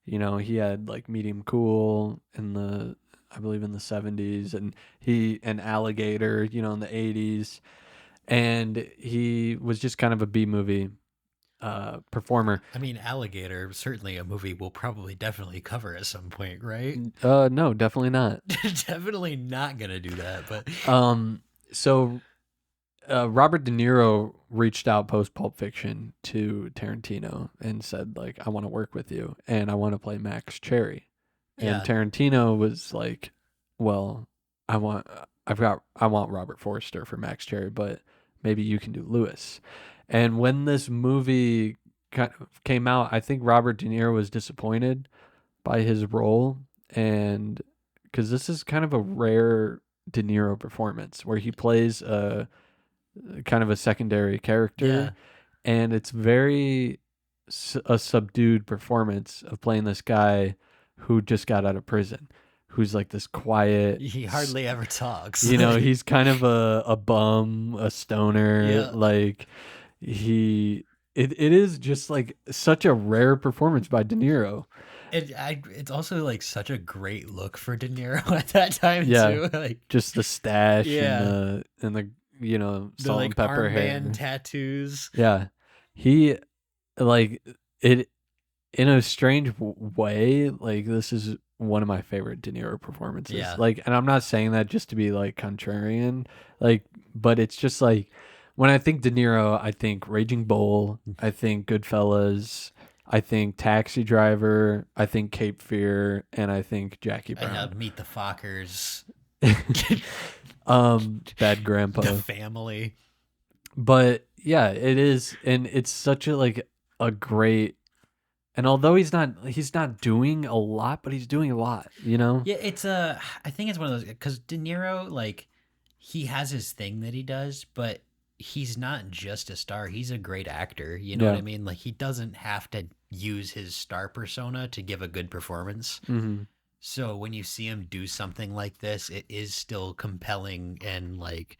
He had like Medium Cool I believe in the 70s, and Alligator, in the 80s. And he was just kind of a B-movie performer. I mean, Alligator, certainly a movie we'll probably definitely cover at some point, right? No, definitely not. Definitely not gonna do that. But so Robert De Niro reached out post Pulp Fiction to Tarantino and said, like, I want to work with you and I want to play Max Cherry. And Tarantino was like, well, I want Robert Forster for Max Cherry, but maybe you can do Lewis. And when this movie kind of came out, I think Robert De Niro was disappointed by his role, and because this is kind of a rare De Niro performance where he plays a kind of a secondary character, and it's very a subdued performance of playing this guy who just got out of prison, who's like this quiet. He hardly ever talks. He's kind of a bum, a stoner. Like it is just like such a rare performance by De Niro. It's also like such a great look for De Niro at that time too. Like just the stash and the salt and pepper hair, tattoos. Yeah, he like it. in a strange way, like this is one of my favorite De Niro performances. Yeah. Like, and I'm not saying that just to be like contrarian, like, but it's just like when I think De Niro, I think Raging Bull, I think Goodfellas, I think Taxi Driver, I think Cape Fear, and I think Jackie I Brown. Meet the Fockers, Bad Grandpa. The Family. But yeah, it is, and it's such a like a great. And although he's not doing a lot, but he's doing a lot, you know? Yeah, it's I think it's one of those because De Niro, like, he has his thing that he does, but he's not just a star. He's a great actor. You know what Yeah. I mean? Like, he doesn't have to use his star persona to give a good performance. Mm-hmm. So when you see him do something like this, it is still compelling and like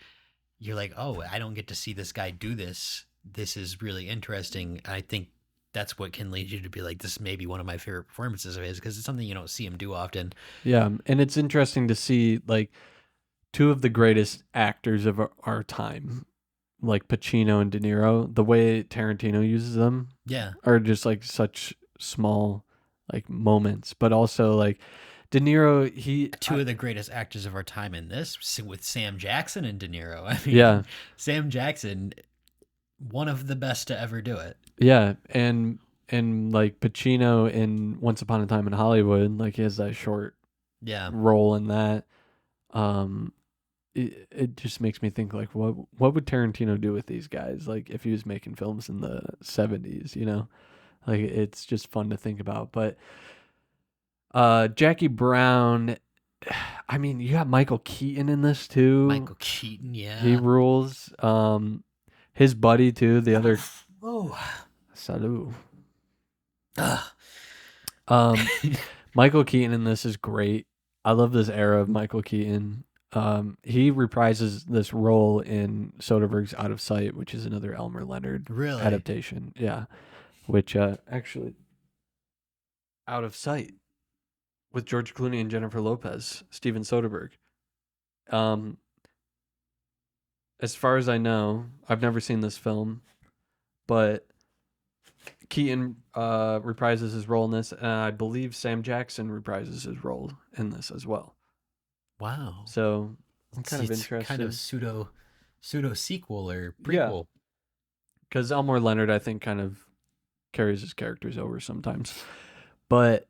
you're like, oh, I don't get to see this guy do this. This is really interesting. I think that's what can lead you to be like, this may be one of my favorite performances of his because it's something you don't see him do often. Yeah, and it's interesting to see like two of the greatest actors of our time, like Pacino and De Niro. The way Tarantino uses them Yeah. are just like such small like moments, but also like De Niro, Two of the greatest actors of our time in this with Sam Jackson and De Niro. I mean, yeah, Sam Jackson, one of the best to ever do it. yeah, and like Pacino in Once Upon a Time in Hollywood, like he has that short Yeah. role in that. It just makes me think like what would Tarantino do with these guys like if he was making films in the 70s, you know? Like it's just fun to think about. But Jackie Brown, I mean, you got Michael Keaton in this too. Michael Keaton, yeah. He rules. His buddy too, the other Oh. Salut. Ugh. Michael Keaton in this is great. I love this era of Michael Keaton. He reprises this role in Soderbergh's Out of Sight, which is another Elmer Leonard Really? adaptation. Yeah, which actually Out of Sight with George Clooney and Jennifer Lopez, Steven Soderbergh. As far as I know, I've never seen this film, but Keaton reprises his role in this, and I believe Sam Jackson reprises his role in this as well. Wow. So I'm kind of It's interested. kind of pseudo sequel or prequel. Because Elmore Leonard, I think, kind of carries his characters over sometimes. But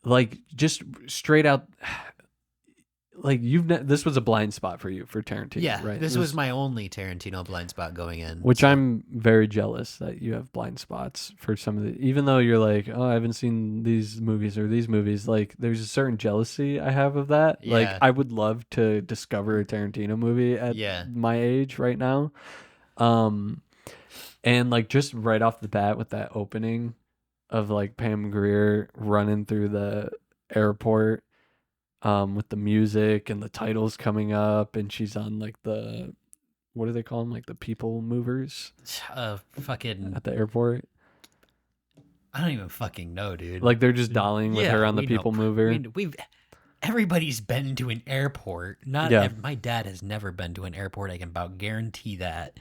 like just straight out, like this was a blind spot for you for Tarantino, Yeah, right? this was my only Tarantino blind spot going in. Which I'm very jealous that you have blind spots for some of the, even though you're like, oh, I haven't seen these movies or these movies. Like, there's a certain jealousy I have of that. Yeah. Like, I would love to discover a Tarantino movie at my age right now. And like just right off the bat with that opening of like Pam Grier running through the airport, with the music and the titles coming up, and she's on like the, what do they call them? Like the people movers? Fucking at the airport. I don't even fucking know, dude. Like they're just dollying with her on the people mover. Everybody's been to an airport. My dad has never been to an airport. I can about guarantee that.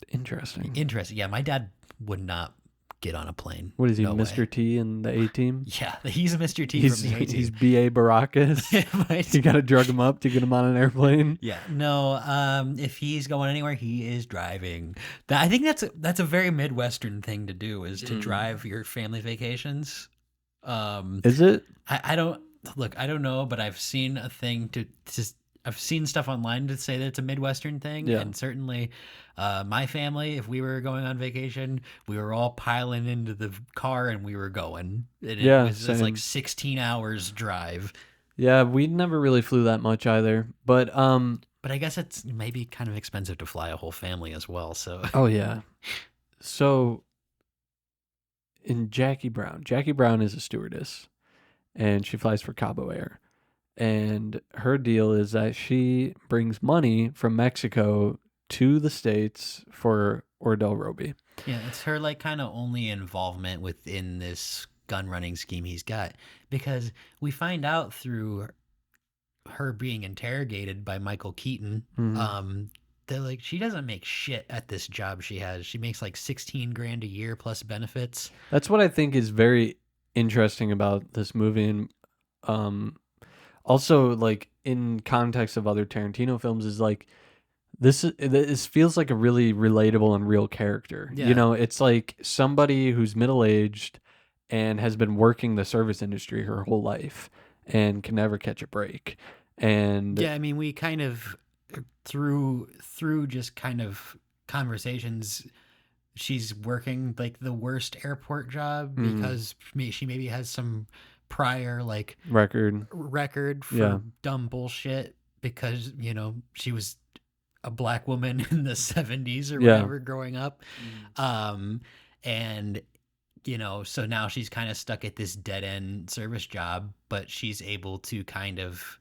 Interesting. Yeah, my dad would not get on a plane. What is he, Mr. T in the A-Team? Yeah, he's a Mr. T from the A-Team. He's B.A. Baracus. You got to drug him up to get him on an airplane. Yeah, no. If he's going anywhere, he is driving. I think that's a very Midwestern thing to do, is to drive your family vacations. Is it? I don't know, but I've seen a thing I've seen stuff online to say that it's a Midwestern thing, and certainly my family, if we were going on vacation, we were all piling into the car and we were going. It was like 16 hours drive. Yeah, we never really flew that much either, but I guess it's maybe kind of expensive to fly a whole family as well. So oh yeah, so in Jackie Brown is a stewardess, and she flies for Cabo Air. And her deal is that she brings money from Mexico to the States for Ordell Roby. Yeah, it's her like kind of only involvement within this gun running scheme he's got, because we find out through her being interrogated by Michael Keaton, they're like, she doesn't make shit at this job she has. She makes like 16 grand a year plus benefits. That's what I think is very interesting about this movie, and um, also like in context of other Tarantino films, is like this feels like a really relatable and real character. You Yeah. know, it's like somebody who's middle aged and has been working the service industry her whole life and can never catch a break. And Yeah, I mean, we kind of through just kind of conversations, she's working like the worst airport job because she maybe has some prior like record, record yeah, for dumb bullshit because, she was a black woman in the 70s or yeah, whatever growing up. Um and so now she's kind of stuck at this dead end service job, but she's able to kind of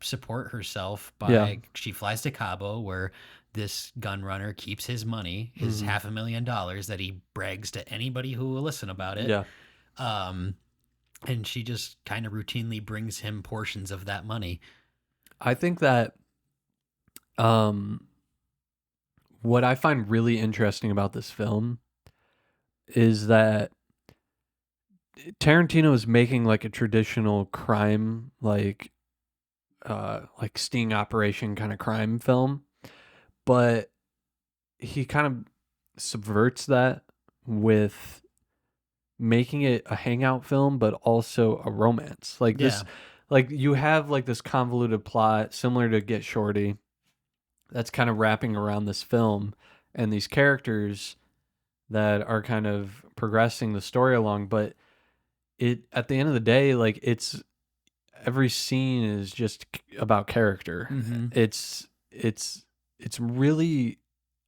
support herself yeah, by she flies to Cabo where this gun runner keeps his money, his hmm $500,000 that he brags to anybody who will listen about it. yeah. Um, and she just kind of routinely brings him portions of that money. I think that um, what I find really interesting about this film is that Tarantino is making like a traditional crime, like sting operation kind of crime film, but he kind of subverts that with making it a hangout film, but also a romance. Like Yeah. this, like you have like this convoluted plot similar to Get Shorty that's kind of wrapping around this film and these characters that are kind of progressing the story along, but it at the end of the day, like it's every scene is just about character. Mm-hmm. It's really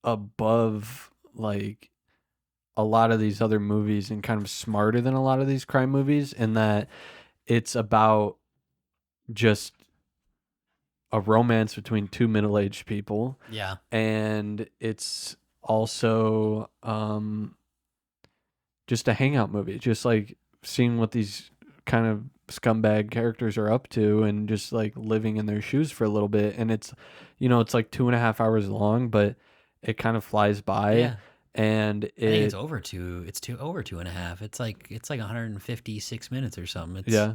above like a lot of these other movies and kind of smarter than a lot of these crime movies in that it's about just a romance between two middle-aged people, Yeah. and it's also just a hangout movie, just like seeing what these kind of scumbag characters are up to and just like living in their shoes for a little bit. And it's, it's like 2.5 hours long, but it kind of flies by. Yeah. And I think it's over 2.5. It's like 156 minutes or something. yeah,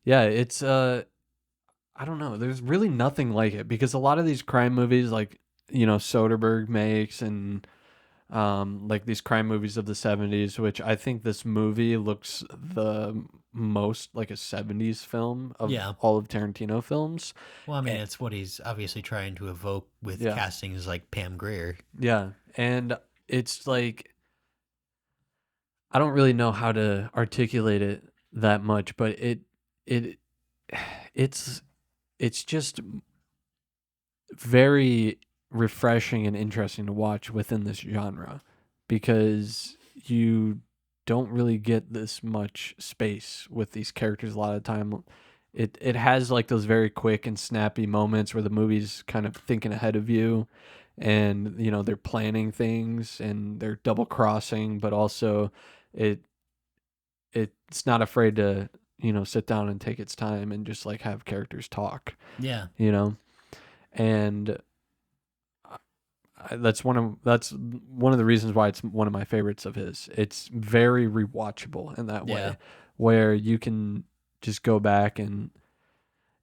yeah, it's, I don't know. There's really nothing like it because a lot of these crime movies, like, Soderbergh makes and like these crime movies of the 70s, which I think this movie looks the most like a 70s film of Yeah. all of Tarantino films. Well, I mean, Eh, it's what he's obviously trying to evoke with yeah. castings like Pam Grier. Yeah. And it's like, I don't really know how to articulate it that much, but it, it's, it's just very refreshing and interesting to watch within this genre because you don't really get this much space with these characters a lot of the time. It has like those very quick and snappy moments where the movie's kind of thinking ahead of you and they're planning things and they're double crossing, but also it it's not afraid to sit down and take its time and just like have characters talk, Yeah. you know and that's one of the reasons why it's one of my favorites of his. It's very rewatchable in that Yeah. way, where you can just go back and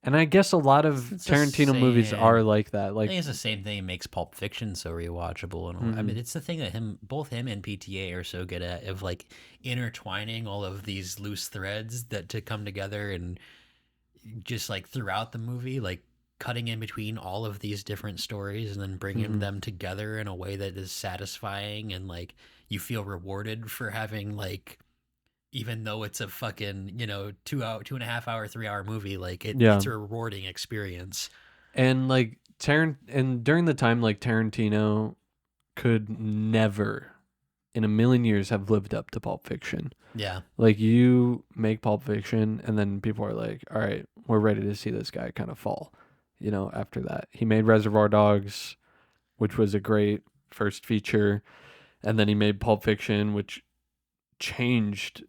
I guess a lot of It's the Tarantino movies same. are like that. I Like, think it's the same thing that makes Pulp Fiction so rewatchable. And I mhm, mean, it's the thing that both him and PTA are so good at of like intertwining all of these loose threads that to come together and just like throughout the movie, like cutting in between all of these different stories and then bringing mhm, them together in a way that is satisfying and like you feel rewarded for having like even though it's a fucking 2 hour 2.5 hour 3 hour movie like yeah. it's a rewarding experience. And like and during the time, like Tarantino could never in a million years have lived up to Pulp Fiction. Yeah. Like you make Pulp Fiction and then people are like, all right, we're ready to see this guy kind of fall. After that, he made Reservoir Dogs, which was a great first feature, and then he made Pulp Fiction, which changed,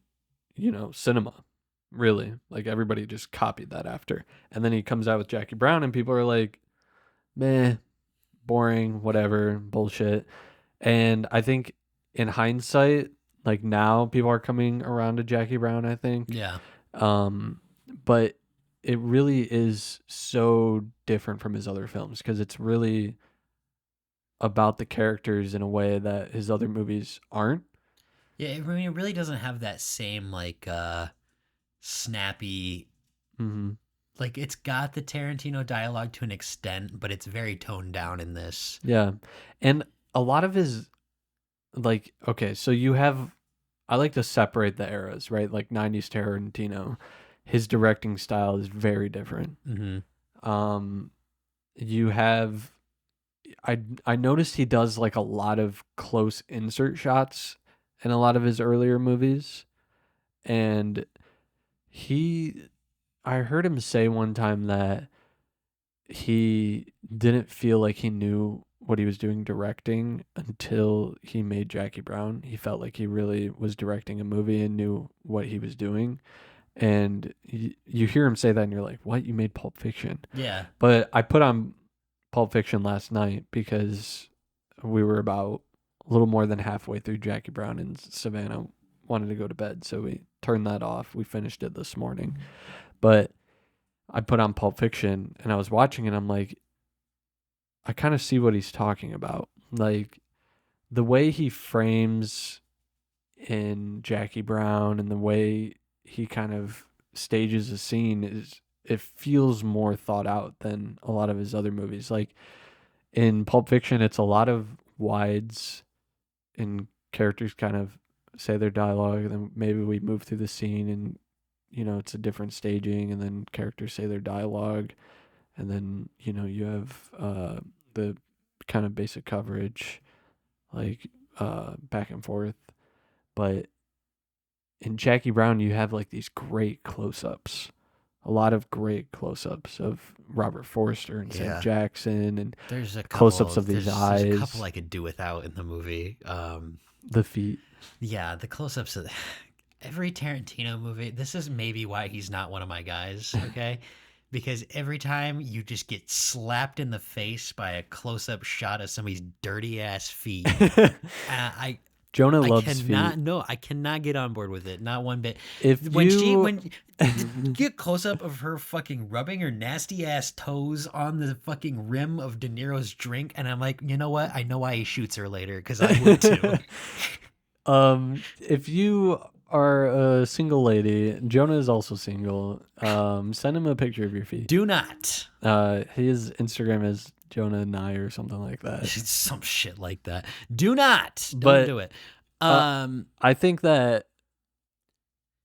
cinema. Really, like everybody just copied that after, and then he comes out with Jackie Brown, and people are like, meh. boring, whatever, bullshit. And I think in hindsight, like now people are coming around to Jackie Brown, I think. Yeah. But it really is so different from his other films because it's really about the characters in a way that his other movies aren't. Yeah, I mean, it really doesn't have that same like snappy. Mm-hmm. Like it's got the Tarantino dialogue to an extent, but it's very toned down in this. Yeah, and a lot of his like okay, so you have I like to separate the eras, right? Like 90s Tarantino, his directing style is very different. Mm-hmm. You have I noticed he does like a lot of close insert shots in a lot of his earlier movies, and I heard him say one time that he didn't feel like he knew what he was doing directing until he made Jackie Brown. He felt like he really was directing a movie and knew what he was doing. And you hear him say that and you're like, what? You made Pulp Fiction? Yeah. But I put on Pulp Fiction last night because we were about a little more than halfway through Jackie Brown and Savannah wanted to go to bed. So we turned that off. We finished it this morning. But I put on Pulp Fiction and I was watching it. I'm like, I kind of see what he's talking about. Like the way he frames in Jackie Brown and the way he kind of stages a scene it feels more thought out than a lot of his other movies. Like in Pulp Fiction, it's a lot of wides and characters kind of say their dialogue and then maybe we move through the scene and it's a different staging and then characters say their dialogue and then you have the kind of basic coverage like back and forth. But in Jackie Brown you have like these great close-ups, a lot of great close-ups of Robert Forster and Sam Jackson, and there's a couple, close-ups of these eyes. There's a couple I could do without in the movie. The feet. Yeah, the close-ups of every Tarantino movie. This is maybe why he's not one of my guys, okay? Because every time you just get slapped in the face by a close-up shot of somebody's dirty-ass feet, Jonah loves feet. I cannot get on board with it. Not one bit. If when you get close up of her fucking rubbing her nasty ass toes on the fucking rim of De Niro's drink, and I'm like, you know what? I know why he shoots her later because I would too. If you are a single lady, Jonah is also single. Send him a picture of your feet. Do not. His Instagram is Jonah Nye or something like that. Some shit like that. Do not. Don't do it. I think that.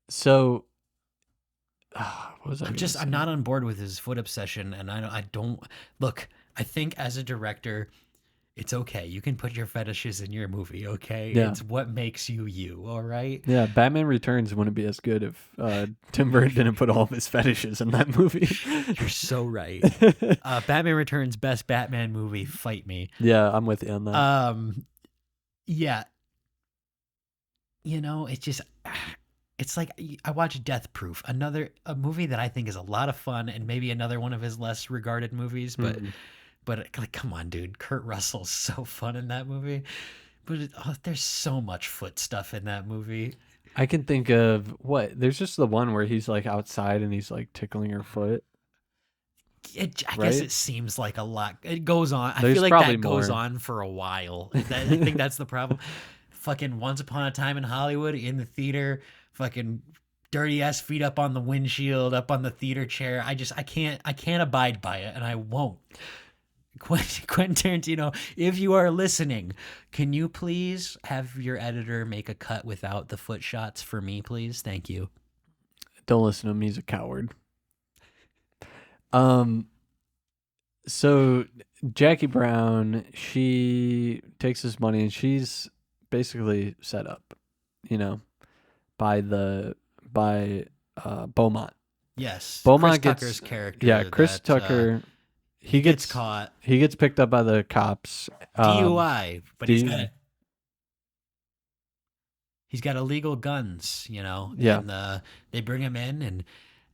So, what was I? I'm not on board with his foot obsession, and I don't look. I think as a director, it's okay. You can put your fetishes in your movie, okay? Yeah. It's what makes you, all right? Yeah, Batman Returns wouldn't be as good if Tim Burton didn't put all of his fetishes in that movie. You're so right. Batman Returns, best Batman movie. Fight me. Yeah, I'm with you on that. Yeah. It's just, it's like I watched Death Proof, a movie that I think is a lot of fun and maybe another one of his less regarded movies, but. Mm-hmm. But like, come on, dude. Kurt Russell's so fun in that movie. But there's so much foot stuff in that movie. I can think of there's just the one where he's like outside and he's like tickling her foot. I guess it seems like a lot. It goes on. I feel like that goes on for a while. I think that's the problem. Fucking Once Upon a Time in Hollywood in the theater. Fucking dirty ass feet up on the windshield, up on the theater chair. I can't abide by it, and I won't. Quentin Tarantino, if you are listening, can you please have your editor make a cut without the foot shots for me, please? Thank you. Don't listen to him. He's a coward. So Jackie Brown, she takes this money and she's basically set up, by Beaumont. Yes. Beaumont Chris Tucker's character. Yeah, Chris Tucker. He gets caught. He gets picked up by the cops. DUI, but he's got illegal guns, Yeah. And they bring him in,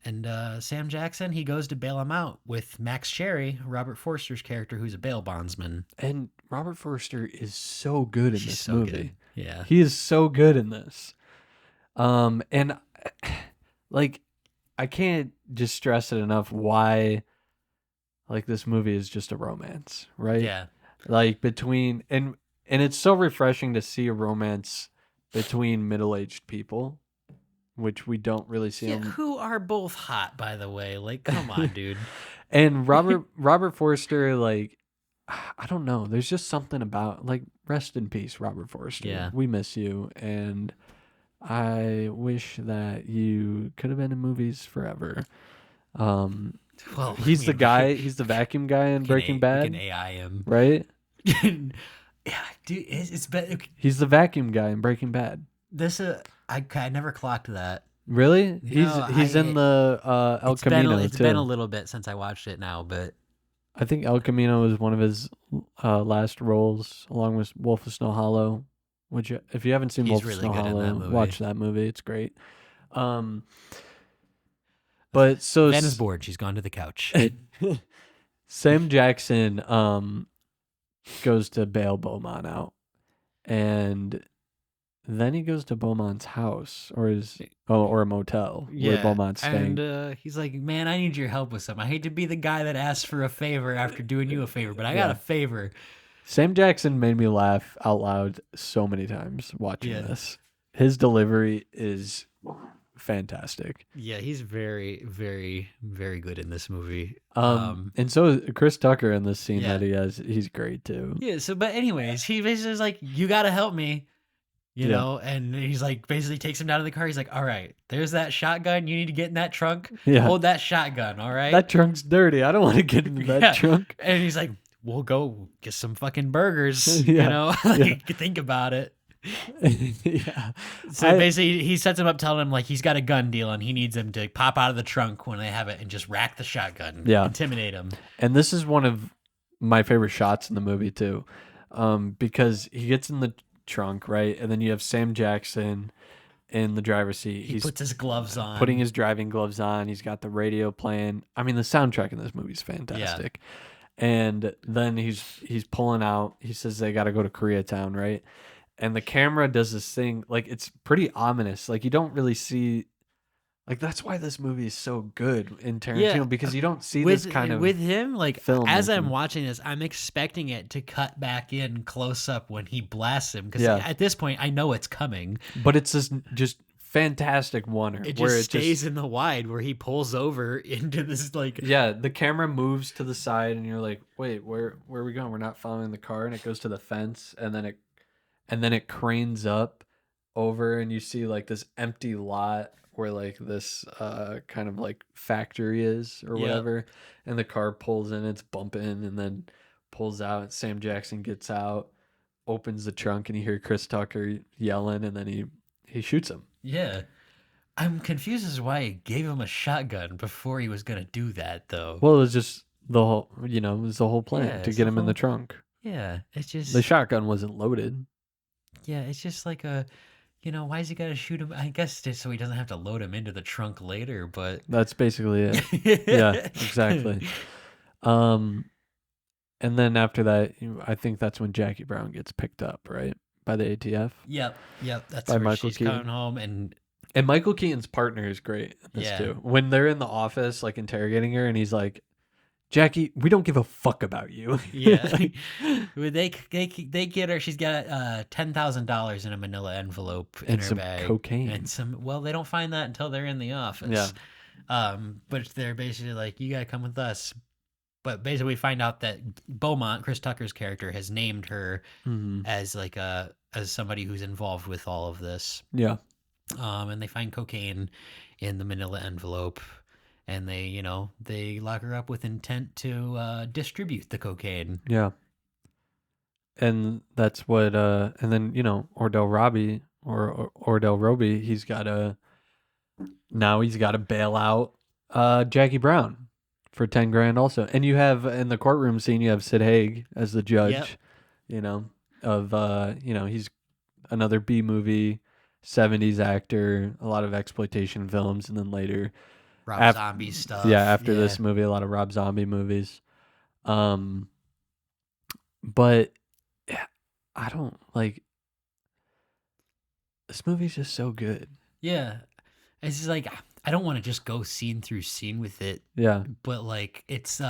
And Sam Jackson, he goes to bail him out with Max Sherry, Robert Forster's character, who's a bail bondsman. And Robert Forster is so good in She's this so movie. good. Yeah. He is so good in this. And like, I can't just stress it enough why, like, this movie is just a romance, right? Yeah. Like, between, and it's so refreshing to see a romance between middle-aged people, which we don't really see Yeah, them. who are both hot, by the way. Like, come on, dude. And Robert Forster, like, I don't know. There's just something about, like, rest in peace, Robert Forster. Yeah. We miss you, and I wish that you could have been in movies forever. Well, He's I the mean, guy. He's the vacuum guy in Breaking Bad, We can AI him. right? Yeah, dude, it's been He's the vacuum guy in Breaking Bad. this. I never clocked that. Really? No, He's in the El Camino It's too. been a little bit since I watched it now, but I think El Camino was one of his last roles, along with Wolf of Snow Hollow. Which, if you haven't seen He's Wolf really of Snow good in that Hollow, movie. watch that movie. It's great. But so Van is bored. She's gone to the couch. Sam Jackson goes to bail Beaumont out, and then he goes to Beaumont's house or a motel where Beaumont's staying. And he's like, "Man, I need your help with something. I hate to be the guy that asks for a favor after doing you a favor, but I got a favor." Sam Jackson made me laugh out loud so many times watching this. His delivery is fantastic. Yeah, he's very, very, very good in this movie. And so is Chris Tucker in this scene that he has. He's great too. Yeah. So, but anyways, he basically is like, "You got to help me." You know, and he's like, basically takes him down to the car. He's like, "All right, there's that shotgun. You need to get in that trunk. Yeah. Hold that shotgun. All right. That trunk's dirty. I don't want to get into that trunk." And he's like, "We'll go get some fucking burgers." Yeah. You know, like, think about it. Yeah. So basically, he sets him up, telling him like he's got a gun deal and he needs him to pop out of the trunk when they have it and just rack the shotgun. Yeah. Intimidate him. And this is one of my favorite shots in the movie too, because he gets in the trunk, right, and then you have Sam Jackson in the driver's seat. He puts his gloves on, putting his driving gloves on. He's got the radio playing. I mean, the soundtrack in this movie is fantastic. Yeah. And then he's pulling out. He says they got to go to Koreatown, right? And the camera does this thing, like, it's pretty ominous. Like, you don't really see, like, that's why this movie is so good in Tarantino, because you don't see this kind of with him. Like, film as I'm watching this, I'm expecting it to cut back in close up when he blasts him, because at this point I know it's coming. But it's this just fantastic one it just stays in the wide where he pulls over into this, like, the camera moves to the side and you're like, wait, where are we going? We're not following the car, and it goes to the fence, and then it cranes up over, and you see like this empty lot where like this kind of like factory is or whatever, and the car pulls in, it's bumping, and then pulls out, and Sam Jackson gets out, opens the trunk, and you hear Chris Tucker yelling, and then he shoots him. Yeah. I'm confused as to why he gave him a shotgun before he was going to do that, though. Well, it was just the whole, it was the whole plan to get him in the trunk. Yeah, it's just... The shotgun wasn't loaded. Yeah, it's just like why is he got to shoot him? I guess just so he doesn't have to load him into the trunk later, but... That's basically it. Yeah, exactly. And then after that, I think that's when Jackie Brown gets picked up, right? By the ATF. Yep. That's by where Michael she's Keaton. coming home, and Michael Keaton's partner is great in this too. When they're in the office, like, interrogating her, and he's like, "Jackie, we don't give a fuck about you." Yeah. they get her. She's got $10,000 in a manila envelope in her bag. And some cocaine. And well, they don't find that until they're in the office. Yeah. But they're basically like, "You gotta come with us." But basically, we find out that Beaumont, Chris Tucker's character, has named her as like as somebody who's involved with all of this. Yeah. And they find cocaine in the manila envelope, and they lock her up with intent to distribute the cocaine. Yeah. And that's what and then Ordell Robbie, he's got to bail out Jackie Brown for $10,000 also. And you have, in the courtroom scene, you have Sid Haig as the judge. Yep. He's another B movie 70s actor, a lot of exploitation films, and then later Rob Zombie stuff. Yeah, after this movie, a lot of Rob Zombie movies. But I don't like this movie's just so good. Yeah. It's just like I don't want to just go scene through scene with it. Yeah. But like it's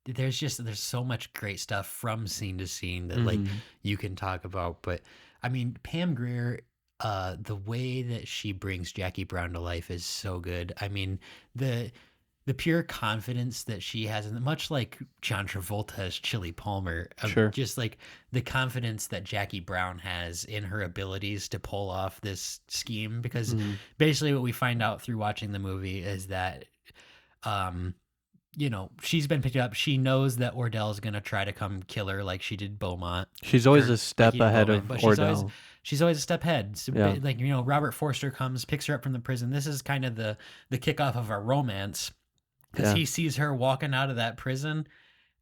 there's so much great stuff from scene to scene that like you can talk about. But I mean, Pam Grier, the way that she brings Jackie Brown to life is so good. I mean, the pure confidence that she has, and much like John Travolta as Chili Palmer, Sure. just like the confidence that Jackie Brown has in her abilities to pull off this scheme. Because basically what we find out through watching the movie is that, you know, she's been picked up. She knows that Ordell's going to try to come kill her like she did Beaumont. She's always a step ahead of Ordell. She's always a step ahead. So Yeah. like, you know, Robert Forster comes, picks her up from the prison. This is kind of the kickoff of our romance. Because he sees her walking out of that prison,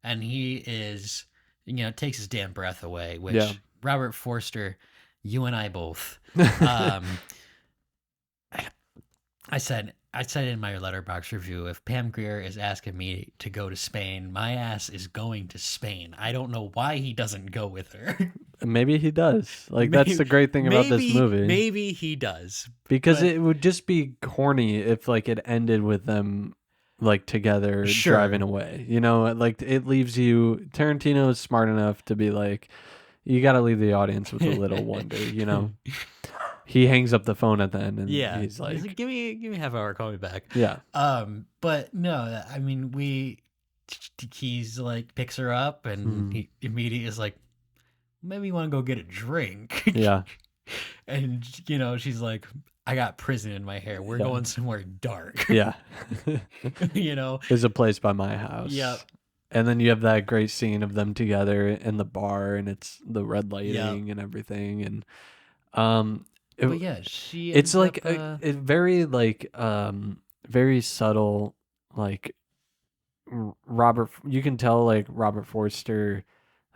and he is, you know, takes his damn breath away. Which Robert Forster, you and I both. I said in my Letterboxd review, if Pam Grier is asking me to go to Spain, my ass is going to Spain. I don't know why he doesn't go with her. Maybe he does. Like that's the great thing about this movie. Maybe he does, because it would just be corny if like it ended with them like together driving away, you know, like it leaves you. Tarantino is smart enough to be like, you got to leave the audience with a little wonder, you know. He hangs up the phone at the end and he's like, give me half hour, call me back. Yeah. But no, I mean, he's like picks her up and he immediately is like, maybe you want to go get a drink. Yeah. And you know, she's like, I got prison in my hair. We're going somewhere dark. Yeah. You know, there's a place by my house. Yep. And then you have that great scene of them together in the bar, and it's the red lighting and everything. And but yeah, she. It's like it very like very subtle, like Robert. You can tell like Robert Forster,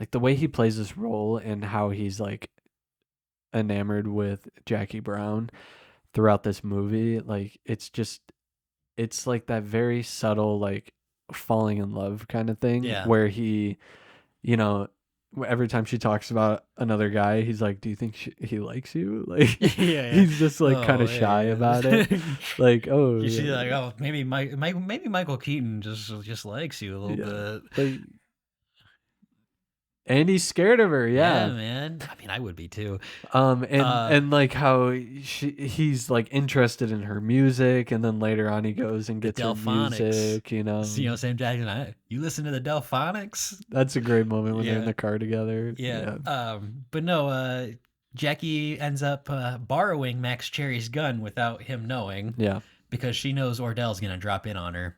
like the way he plays this role and how he's like enamored with Jackie Brown throughout this movie. Like it's like that very subtle like falling in love kind of thing, where he, you know, every time she talks about another guy, he's like, do you think he likes you? Like he's just like kind of shy about it. Like, she's like, oh, maybe Michael Keaton just likes you a little bit. Like, and he's scared of her, yeah, man. I mean, I would be too. And like how he's like interested in her music, and then later on he goes and gets her music, you know. Sam Jackson, you listen to the Delphonics? That's a great moment when they're in the car together. Yeah. But no, Jackie ends up borrowing Max Cherry's gun without him knowing. Yeah. Because she knows Ordell's gonna drop in on her.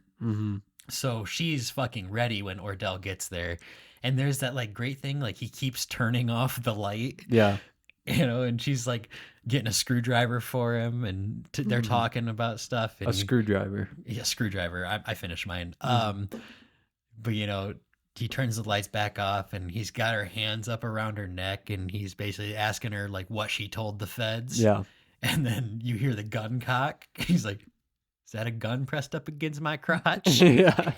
So she's fucking ready when Ordell gets there. And there's that like great thing, like he keeps turning off the light. Yeah. You know, and she's like getting a screwdriver for him, and they're talking about stuff. And screwdriver. Yeah, screwdriver. I finished mine. But you know, he turns the lights back off, and he's got her hands up around her neck, and he's basically asking her like what she told the feds. Yeah. And then you hear the gun cock. He's like, is that a gun pressed up against my crotch? Yeah.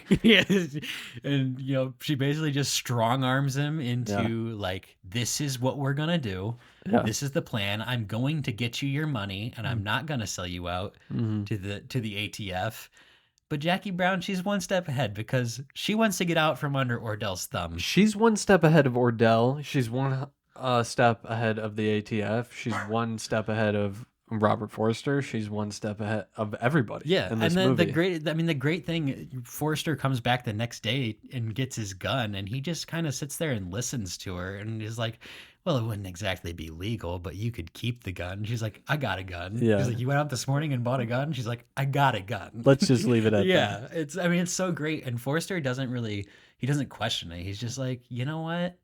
And, you know, she basically just strong arms him into like, this is what we're going to do. Yeah. This is the plan. I'm going to get you your money, and I'm not going to sell you out to the ATF. But Jackie Brown, she's one step ahead because she wants to get out from under Ordell's thumb. She's one step ahead of Ordell. She's one step ahead of the ATF. She's one step ahead of Robert Forster. She's one step ahead of everybody. Yeah, in this and then movie. the great thing, Forster comes back the next day and gets his gun, and he just kind of sits there and listens to her, and is like, "Well, it wouldn't exactly be legal, but you could keep the gun." She's like, "I got a gun." Yeah. He's like, "You went out this morning and bought a gun?" She's like, "I got a gun." Let's just leave it at that. It's so great, and Forster doesn't question it. He's just like, you know what?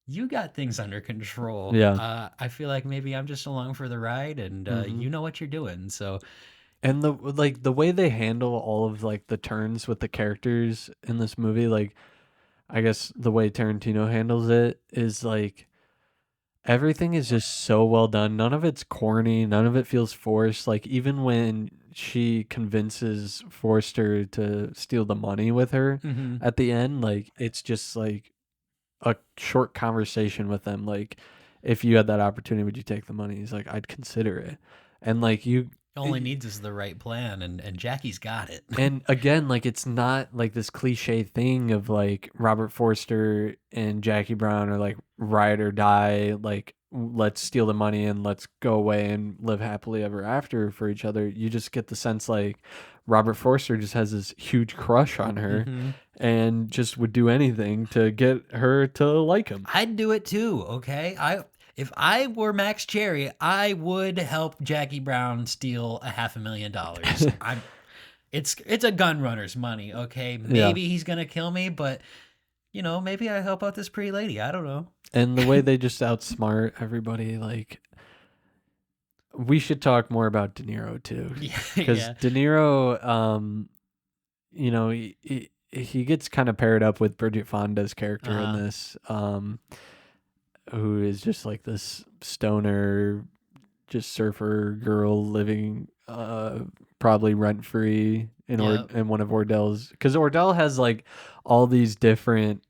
You got things under control. Yeah. I feel like maybe I'm just along for the ride, and you know what you're doing. So, and the way they handle all of like the turns with the characters in this movie, like I guess the way Tarantino handles it is like everything is just so well done. None of it's corny. None of it feels forced. Like even when she convinces Forster to steal the money with her at the end, like it's just like a short conversation with them, like, if you had that opportunity, would you take the money? He's like, I'd consider it. And like All he needs is the right plan, and Jackie's got it. and again, like it's not like this cliche thing of like Robert Forster and Jackie Brown are like ride or die, like let's steal the money and let's go away and live happily ever after for each other. You just get the sense like Robert Forster just has this huge crush on her and just would do anything to get her to like him. I'd do it too, okay? If I were Max Cherry, I would help Jackie Brown steal $500,000. It's a gun runner's money, okay? Maybe he's gonna kill me, but maybe I help out this pretty lady. I don't know. And the way they just outsmart everybody, like, we should talk more about De Niro too, because De Niro, he gets kind of paired up with Bridget Fonda's character in this, who is just like this stoner, just surfer girl living probably rent free in one of Ordell's, because Ordell has like all these different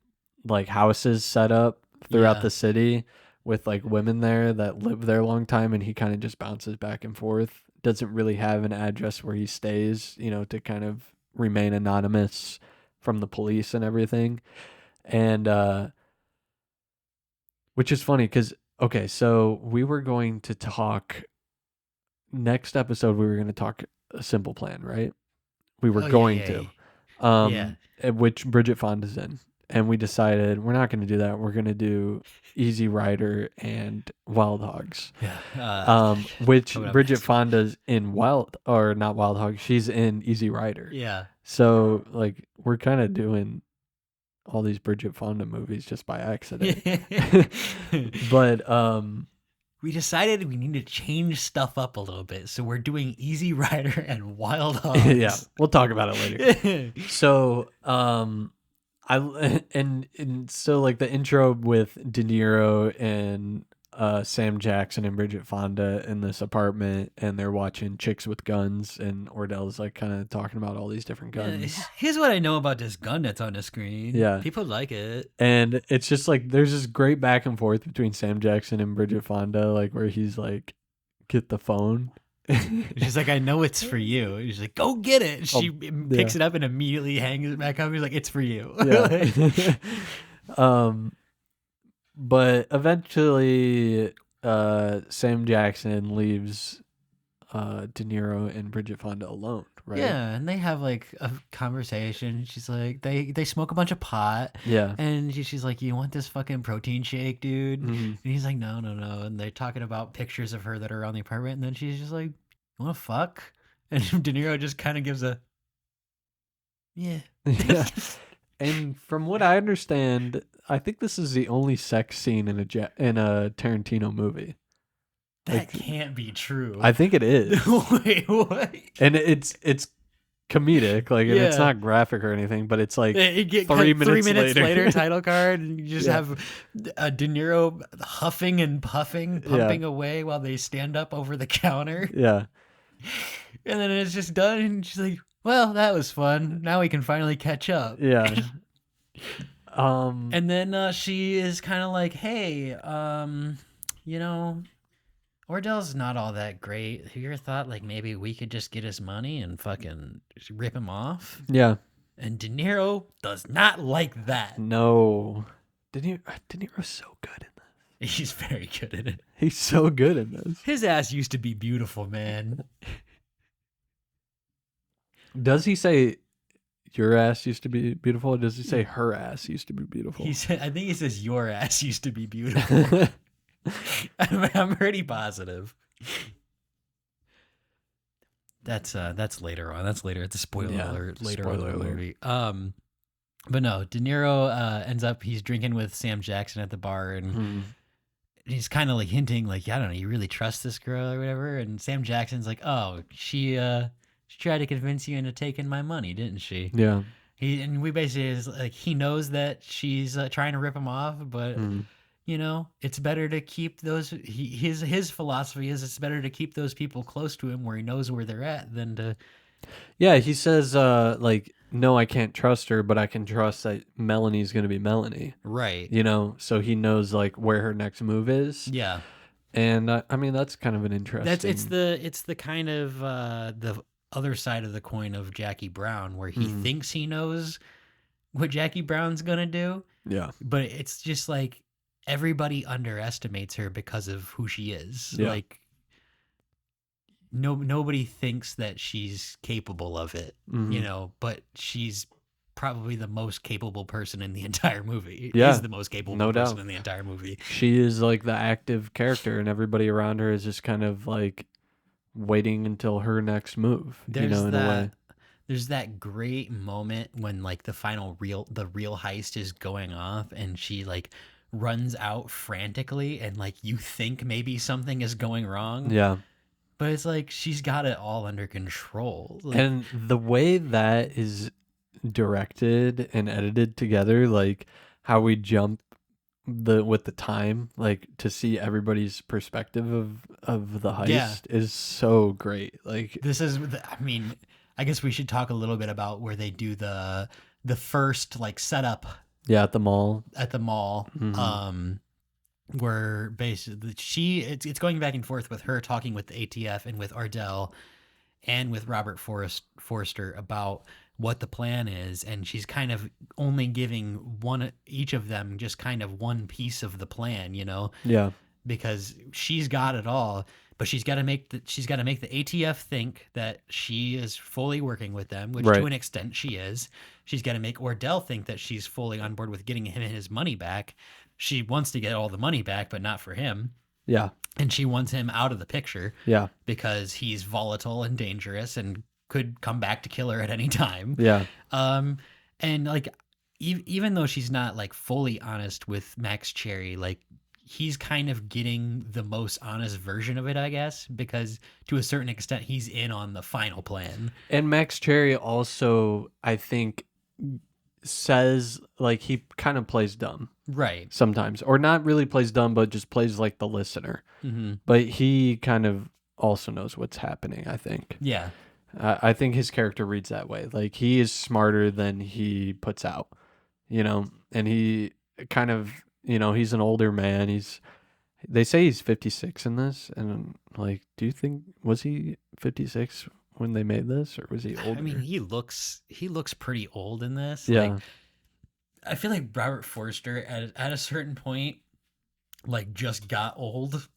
like houses set up throughout the city with like women there that live there a long time, and he kind of just bounces back and forth. Doesn't really have an address where he stays, to kind of remain anonymous from the police and everything. And which is funny because, okay, so we were going to talk next episode, we were going to talk A Simple Plan, right? We were which Bridget Fonda's in. And we decided we're not going to do that. We're going to do Easy Rider and Wild Hogs. Which Bridget Fonda's in not Wild Hogs. She's in Easy Rider. Yeah. So like we're kind of doing all these Bridget Fonda movies just by accident. But we decided we need to change stuff up a little bit. So we're doing Easy Rider and Wild Hogs. Yeah, we'll talk about it later. So so like the intro with De Niro and Sam Jackson and Bridget Fonda in this apartment, and they're watching Chicks with Guns, and Ordell's like kind of talking about all these different guns. Here's what I know about this gun that's on the screen. Yeah, people like it, and it's just like there's this great back and forth between Sam Jackson and Bridget Fonda, like where he's like, "Get the phone." She's like, I know it's for you. He's like, go get it. She picks it up and immediately hangs it back up. He's like, it's for you. But eventually Sam Jackson leaves De Niro and Bridget Fonda alone, right? Yeah, and they have like a conversation. She's like, they smoke a bunch of pot. Yeah. And she's like, you want this fucking protein shake, dude? And he's like, no. And they're talking about pictures of her that are around the apartment. And then she's just like, you want to fuck? And De Niro just kind of gives a, yeah. And from what I understand, I think this is the only sex scene in a Tarantino movie. That can't be true. I think it is. Wait, what? And it's comedic, like, and it's not graphic or anything, but it's like 3 minutes later, title card, and you just have De Niro huffing and puffing, pumping away while they stand up over the counter. Yeah. And then it's just done, and she's like, well, that was fun. Now we can finally catch up. Yeah. And then she is kind of like, hey, Ordell's not all that great. Have you ever thought like maybe we could just get his money and fucking rip him off? Yeah. And De Niro does not like that. No. De Niro's so good in this. He's very good in it. He's so good in this. His ass used to be beautiful, man. Does he say your ass used to be beautiful, or does he say her ass used to be beautiful? I think he says your ass used to be beautiful. I'm pretty positive. That's later on. That's later. It's a spoiler alert later on in the movie. But no, De Niro ends up, he's drinking with Sam Jackson at the bar, and he's kind of like hinting like, I don't know, you really trust this girl or whatever? And Sam Jackson's like, oh, she tried to convince you into taking my money, didn't she? Yeah. We basically is like, he knows that she's trying to rip him off, but You know, it's better to keep those. His philosophy is it's better to keep those people close to him where he knows where they're at than to. Yeah, he says like, no, I can't trust her, but I can trust that Melanie's gonna be Melanie. Right. You know, so he knows like where her next move is. Yeah. And I mean, that's kind of an interesting. It's the kind of the other side of the coin of Jackie Brown where he thinks he knows what Jackie Brown's gonna do, Yeah. but it's just like everybody underestimates her because of who she is. Yeah. Like nobody thinks that she's capable of it, you know, but she's probably the most capable person in the entire movie. Yeah, Is the most capable no person doubt. in the entire movie. She is like the active character, and everybody around her is just kind of like waiting until her next move. There's in a way. There's that great moment when like the real heist is going off and she like runs out frantically and like you think maybe something is going wrong. Yeah. But it's like she's got it all under control. Like, And the way that is directed and edited together, like how we jump with the time, like to see everybody's perspective of the heist is so great. Like this is I mean, I guess we should talk a little bit about where they do the first like setup at the mall. Where basically it's going back and forth with her talking with the ATF and with Ardell and with Robert Forster about what the plan is, and she's kind of only giving each of them just kind of one piece of the plan, you know? Yeah. Because she's got it all, but she's got to make the ATF think that she is fully working with them, which to an extent she is. She's got to make Ardell think that she's fully on board with getting him his money back. She wants to get all the money back, but not for him. Yeah. And she wants him out of the picture. Yeah. Because he's volatile and dangerous and could come back to kill her at any time. Yeah. And like, even though she's not like fully honest with Max Cherry, like he's kind of getting the most honest version of it, I guess, because to a certain extent, he's in on the final plan. And Max Cherry also, I think, says like he kind of plays dumb, right? Sometimes, or not really plays dumb, but just plays like the listener. But he kind of also knows what's happening. I think. Yeah. I think his character reads that way. Like he is smarter than he puts out, you know, and he kind of, you know, he's an older man. They say he's 56 in this, and like, do you think was he 56 when they made this, or was he older? I mean, he looks pretty old in this. Yeah. Like, I feel like Robert Forster at a certain point, like just got old.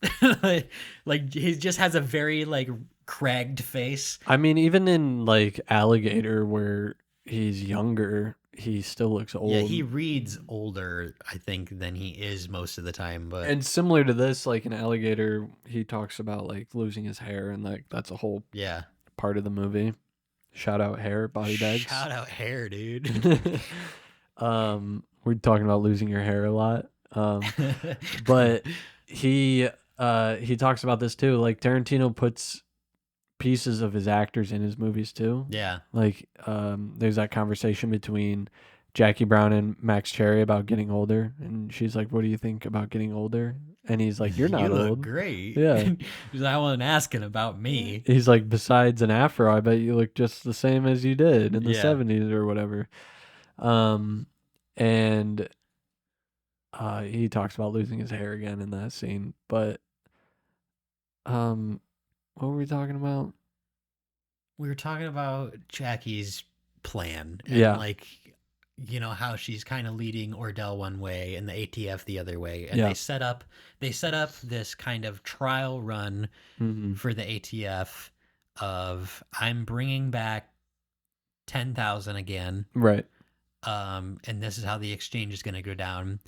like he just has a very like cragged face. I mean, even in like Alligator, where he's younger, he still looks old. Yeah, he reads older, I think, than he is most of the time. But and similar to this, like in Alligator, he talks about like losing his hair, and like that's a whole part of the movie. Shout out hair, body bags. Shout out hair, dude. We're talking about losing your hair a lot. But he talks about this too. Like Tarantino puts pieces of his actors in his movies too. Yeah. Like there's that conversation between Jackie Brown and Max Cherry about getting older, and she's like, "What do you think about getting older?" And he's like, "You're not you look old." Great. Yeah. I wasn't asking about me. He's like, "Besides an afro, I bet you look just the same as you did in the 70s or whatever." And he talks about losing his hair again in that scene. But what were we talking about? We were talking about Jackie's plan. And like, you know, how she's kind of leading Ardell one way and the ATF the other way. And they set up this kind of trial run for the ATF of I'm bringing back 10,000 again. Right. And this is how the exchange is going to go down.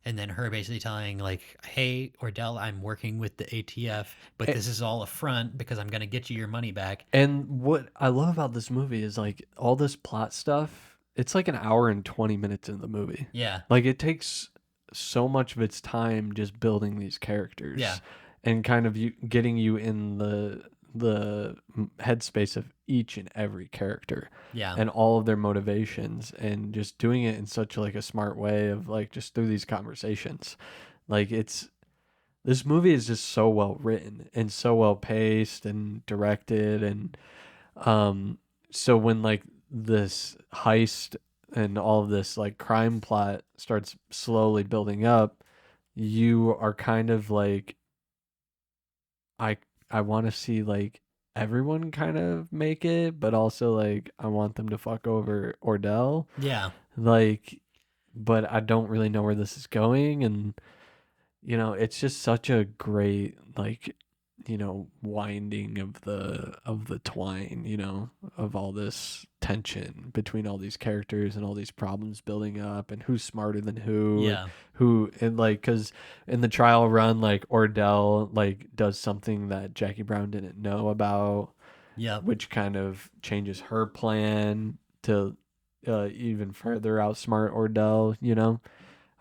And then her basically telling like, hey, Ardell, I'm working with the ATF, but this is all a front because I'm going to get you your money back. And what I love about this movie is like all this plot stuff, it's like an hour and 20 minutes in the movie. Yeah. Like it takes so much of its time just building these characters. Yeah. And kind of getting you in the headspace of each and every character. Yeah. And all of their motivations, and just doing it in such like a smart way of like just through these conversations Like this movie is just so well written and so well paced and directed, and so when like this heist and all of this like crime plot starts slowly building up, you are kind of like, I I want to see like everyone kind of make it, but also like I want them to fuck over Ordell. Yeah. Like, but I don't really know where this is going, and it's just such a great like winding of the twine, of all this tension between all these characters and all these problems building up, and who's smarter than who, and Yeah. like, because in the trial run, like Ordell like does something that Jackie Brown didn't know about, Yep. which kind of changes her plan to even further outsmart Ordell,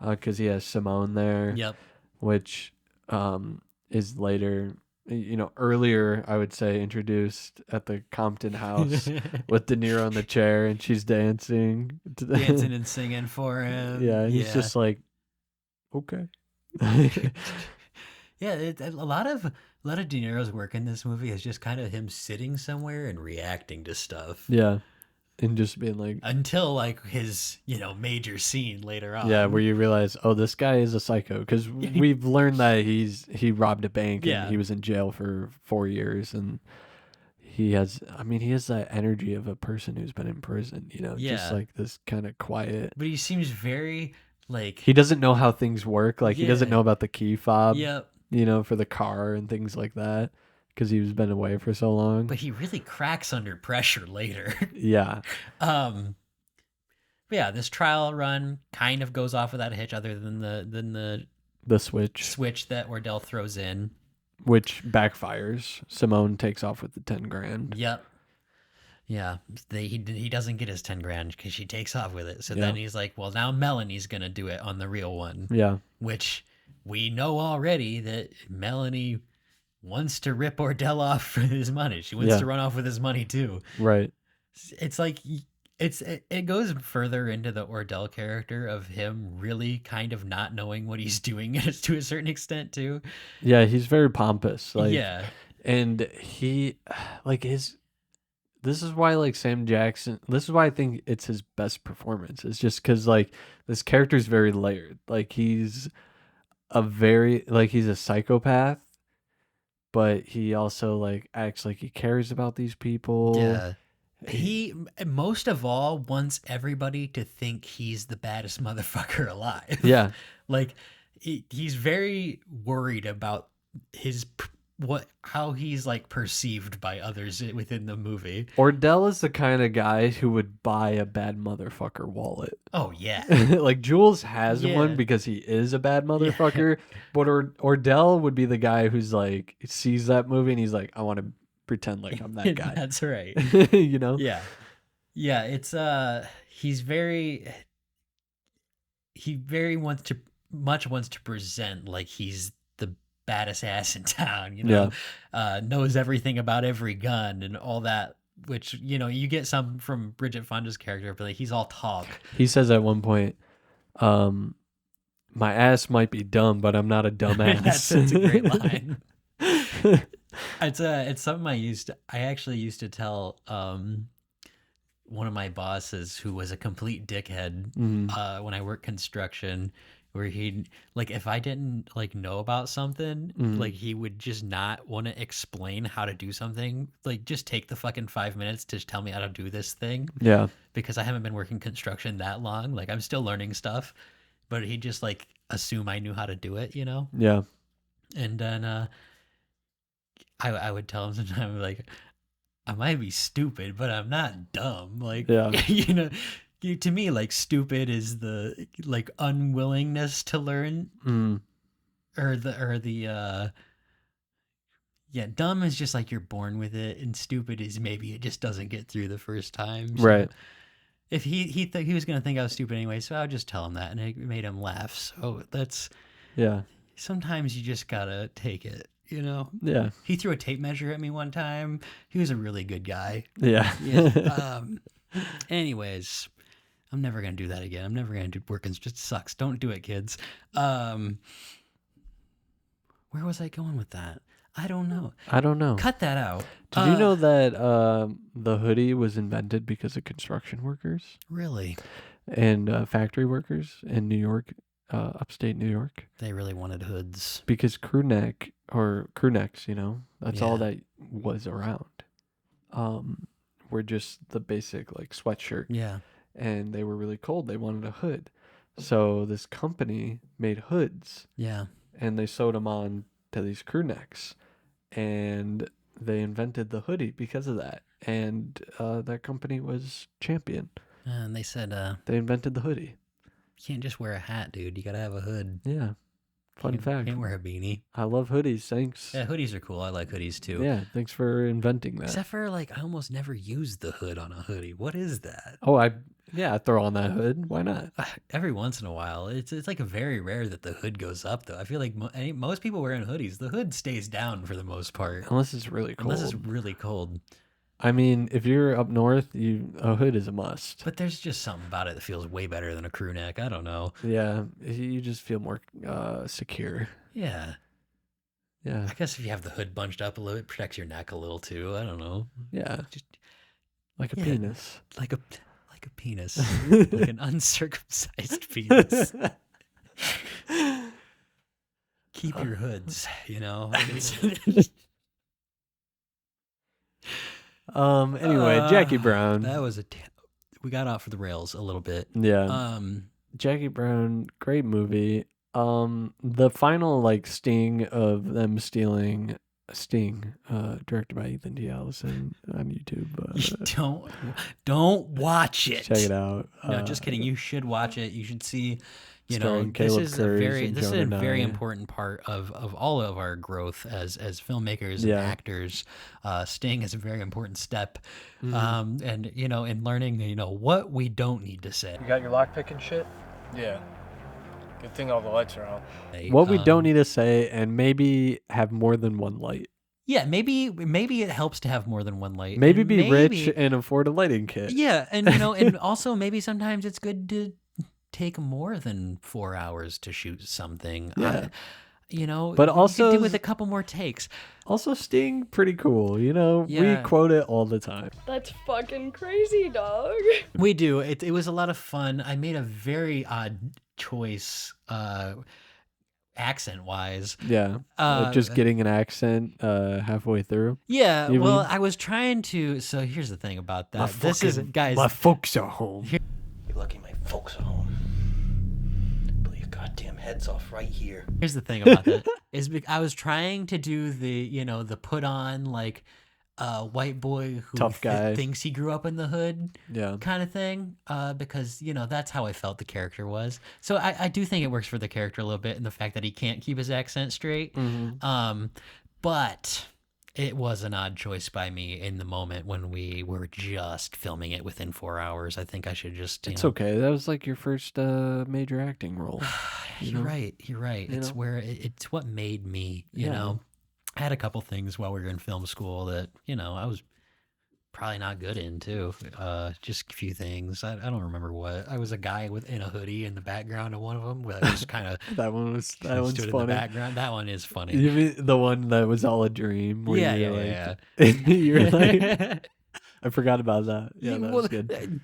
because he has Simone there, Yep. which is later, earlier, I would say, introduced at the Compton house with De Niro in the chair, and she's dancing. Dancing and singing for him. Yeah, and he's just like, okay. Yeah, a lot of De Niro's work in this movie is just kind of him sitting somewhere and reacting to stuff. Yeah, and just being like, until like his major scene later on. yeah, where you realize, oh, this guy is a psycho, because we've learned that he robbed a bank, Yeah. and he was in jail for 4 years, and he has that energy of a person who's been in prison, just Yeah. like this kind of quiet. But he seems very like He doesn't know how things work. Like, he doesn't Yeah. know about the key fob, Yep. For the car and things like that, because he's been away for so long. But he really cracks under pressure later. Yeah. But yeah, this trial run kind of goes off without a hitch, other than The switch, switch that Ordell throws in. which backfires. Simone takes off with the 10 grand. Yep. Yeah, he doesn't get his 10 grand because she takes off with it. So Yeah. then he's like, well, now Melanie's gonna do it on the real one. Yeah. Which we know already that Melanie wants to rip Ordell off for his money. She wants Yeah. to run off with his money too. Right. It's like it goes further into the Ordell character of him really kind of not knowing what he's doing to a certain extent too. Yeah, he's very pompous. Like, Yeah. and he, like, this is why, like, Sam Jackson, this is why I think it's his best performance. It's just because, like, this character is very layered. Like, he's he's a psychopath, but he also, like, acts like he cares about these people. Yeah. He most of all wants everybody to think he's the baddest motherfucker alive. Yeah. Like he's very worried about how he's like perceived by others within the movie. Ordell is the kind of guy who would buy a bad motherfucker wallet. Oh yeah. Like, Jules has Yeah. one because he is a bad motherfucker, but Ordell would be the guy who's like, sees that movie and he's like, I want to pretend like I'm that guy. That's right. Yeah. Yeah, it's he very wants to present like he's the baddest ass in town, knows everything about every gun and all that, which you get some from Bridget Fonda's character, but like he's all talk. He says at one point, my ass might be dumb, but I'm not a dumbass. That's a great line. It's something I actually used to tell one of my bosses, who was a complete dickhead when I worked construction, where he'd like, if I didn't like know about something, like he would just not want to explain how to do something. Like, just take the fucking 5 minutes to tell me how to do this thing. Yeah. Because I haven't been working construction that long. Like, I'm still learning stuff, but he'd just like assume I knew how to do it, Yeah. And then I would tell him sometimes, like, I might be stupid, but I'm not dumb. Like, Yeah. To me, like, stupid is the like unwillingness to learn, dumb is just like you're born with it, and stupid is maybe it just doesn't get through the first time. So Right. if he was gonna think I was stupid anyway, so I would just tell him that, and it made him laugh. So that's Yeah. sometimes you just gotta take it. Yeah. He threw a tape measure at me one time. He was a really good guy. Yeah. Yeah. Anyways, I'm never gonna do that again. I'm never gonna do work. It just sucks. Don't do it, kids. Where was I going with that? I don't know. I don't know. Cut that out. Did you know that the hoodie was invented because of construction workers Really? and factory workers in New York, upstate New York? They really wanted hoods. Because crew necks, that's all Yeah. that was around. Were just the basic like sweatshirt. Yeah. And they were really cold. They wanted a hood. So this company made hoods Yeah. and they sewed them on to these crew necks. And they invented the hoodie because of that. And that company was champion. And they said, They invented the hoodie. you can't just wear a hat, dude. You gotta have a hood. Yeah. Fun fact. Can't wear a beanie. I love hoodies. Thanks. Yeah, hoodies are cool. I like hoodies too. Yeah. Thanks for inventing that. Except for like, I almost never use the hood on a hoodie. What is that? Oh, I throw on that hood. Why not? Every once in a while, it's like a very rare that the hood goes up though. I feel like most people wearing hoodies, the hood stays down for the most part. Unless it's really cold. Unless it's really cold. I mean, if you're up north, a hood is a must. But there's just something about it that feels way better than a crew neck. I don't know. Yeah, you just feel more secure. Yeah. Yeah. I guess if you have the hood bunched up a little, it protects your neck a little too. I don't know. Yeah. Just Like a yeah. penis. Like a penis. Like an uncircumcised penis. Keep your hoods, Anyway, Jackie Brown. That was we got off the rails a little bit. Yeah. Jackie Brown, great movie. The final like sting of them stealing Sting, directed by Ethan D. Allison on YouTube. Don't watch it. Check it out. No, just kidding. You should watch it. You should see. Starring This Caleb is Kurz and this is a Jonah very Nye. important part of all of our growth as filmmakers and Yeah. actors. Sting is a very important step, Mm-hmm. and in learning what we don't need to say. You got your lockpick and shit? Yeah. Good thing all the lights are on. What we don't need to say, and maybe have more than one light. Yeah, maybe it helps to have more than one light. Maybe and be rich and afford a lighting kit. Yeah, and and also maybe sometimes it's good to take more than 4 hours to shoot something. Yeah. But also do with a couple more takes. Also, Sting, pretty cool. We Yeah. quote it all the time. That's fucking crazy, dog. We do. It was a lot of fun. I made a very odd choice, accent-wise. Yeah. Just getting an accent halfway through. Yeah, You well, mean? I was trying to. So here's the thing about that. Guys. My folks are home. You're lucky my folks are home. Pull your goddamn heads off right here. Here's the thing about that I was trying to do the put on like white boy who Tough guy. thinks he grew up in the hood Yeah. kind of thing, because that's how I felt the character was. So I do think it works for the character a little bit, and the fact that he can't keep his accent straight. Mm-hmm. But it was an odd choice by me in the moment when we were just filming it within 4 hours. I think I should just. It's okay. That was like your first major acting role. You're right. You're right. You It's know? where it's what made me. Yeah. I had a couple things while we were in film school that I was probably not good in too. Just a few things. I don't remember what. I was a guy in a hoodie in the background of one of them. Where I was kind of That one's stood in the funny. background. That one is funny. You mean the one that was all a dream? Where Yeah, you were yeah. you were like, I forgot about that. Yeah, that was Well, good.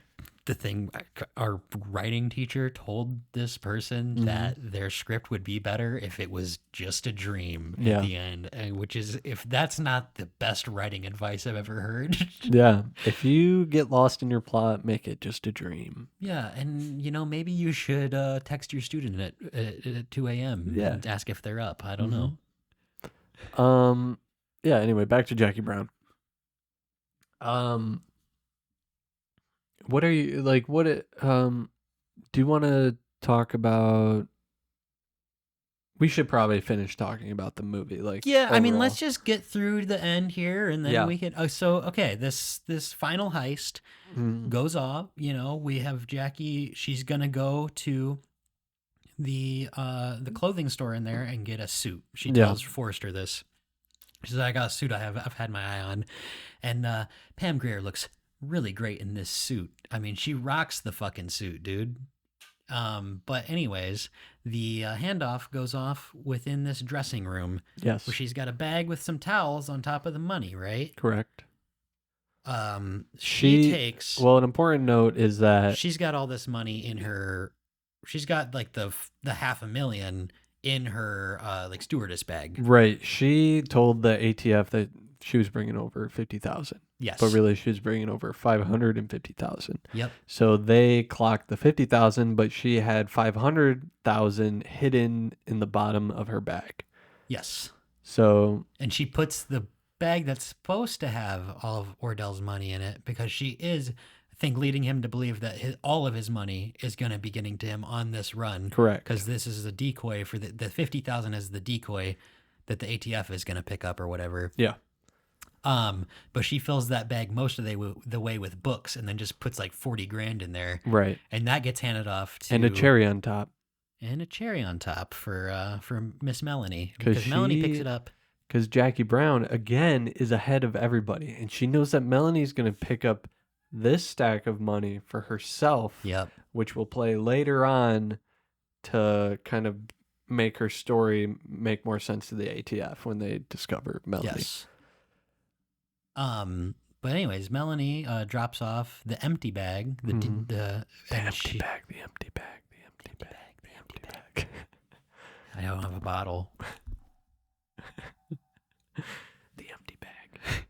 The thing our writing teacher told this person that their script would be better if it was just a dream Yeah. at the end, which is, if that's not the best writing advice I've ever heard. Yeah. If you get lost in your plot, make it just a dream. Yeah, and maybe you should text your student at 2 a.m. Yeah. and ask if they're up. I don't know. Yeah, anyway, back to Jackie Brown. What are you like do you want to talk about? We should probably finish talking about the movie, like Yeah, I mean, overall. let's just get through the end here, and then Yeah. we can. This final heist Mhm. goes off. We have Jackie. She's gonna go to the clothing store in there and get a suit. She Yeah. tells Forrester this. She says, "I got a suit I've had my eye on," and Pam Grier looks really great in this suit. I mean, she rocks the fucking suit, dude. But anyways, the handoff goes off within this dressing room Yes. where she's got a bag with some towels on top of the money, right? Correct. She takes. Well, an important note is that she's got all this money in her. She's got like the $500,000 in her like stewardess bag. right. She told the ATF that she was bringing over 50,000. Yes. But really, she was bringing over 550,000. Yep. So they clocked the 50,000, but she had 500,000 hidden in the bottom of her bag. Yes. So And she puts the bag that's supposed to have all of Ordell's money in it because she is, I think, leading him to believe that all of his money is going to be getting to him on this run. correct. Because this is a decoy for the 50,000 is the decoy that the ATF is going to pick up or whatever. Yeah. But she fills that bag most of the way with books and then just puts like 40 grand in there. Right. And that gets handed off to And a cherry on top. And a cherry on top for Miss Melanie. 'Cause Because Melanie picks she- it up. Because Jackie Brown, again, is ahead of everybody. And she knows that Melanie's going to pick up this stack of money for herself, Yep. which will play later on to kind of make her story make more sense to the ATF when they discover Melanie. Yes. But anyways, Melanie drops off the empty bag. The Mhm. the The and empty she- bag, the empty bag, the empty bag, the empty bag. I don't have a bottle. The empty bag.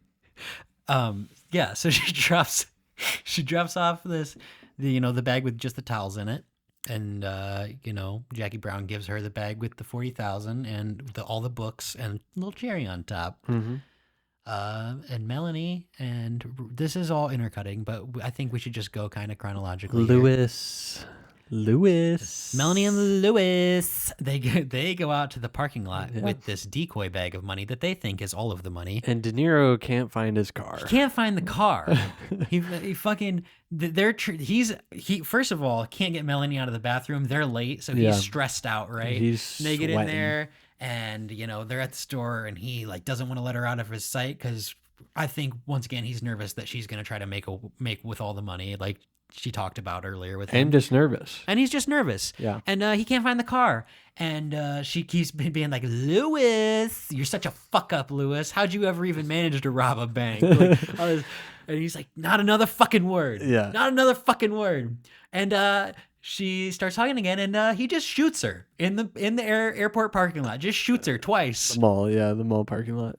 Yeah. So she drops off the bag with just the towels in it, and Jackie Brown gives her the bag with the 40,000 and all the books and a little cherry on top. Mm-hmm. And Melanie, and this is all intercutting, but I think we should just go kind of chronologically. here. Lewis. Melanie and Lewis, they go out to the parking lot Yeah. with this decoy bag of money that they think is all of the money. And De Niro can't find his car. He can't find the car. he fucking he first of all can't get Melanie out of the bathroom. They're late, so he's Yeah. stressed out, right? He's They get in sweating. there, and they're at the store, and he like doesn't want to let her out of his sight because I think once again he's nervous that she's gonna try to make with all the money like she talked about earlier with him. And just nervous. And he's just nervous. Yeah. And he can't find the car. And she keeps being like, Lewis, you're such a fuck up, Lewis. How'd you ever even manage to rob a bank? Like, all this- and he's like, not another fucking word. Yeah. Not another fucking word. And she starts talking again, and he just shoots her in the airport parking lot. Just shoots her twice. The mall parking lot.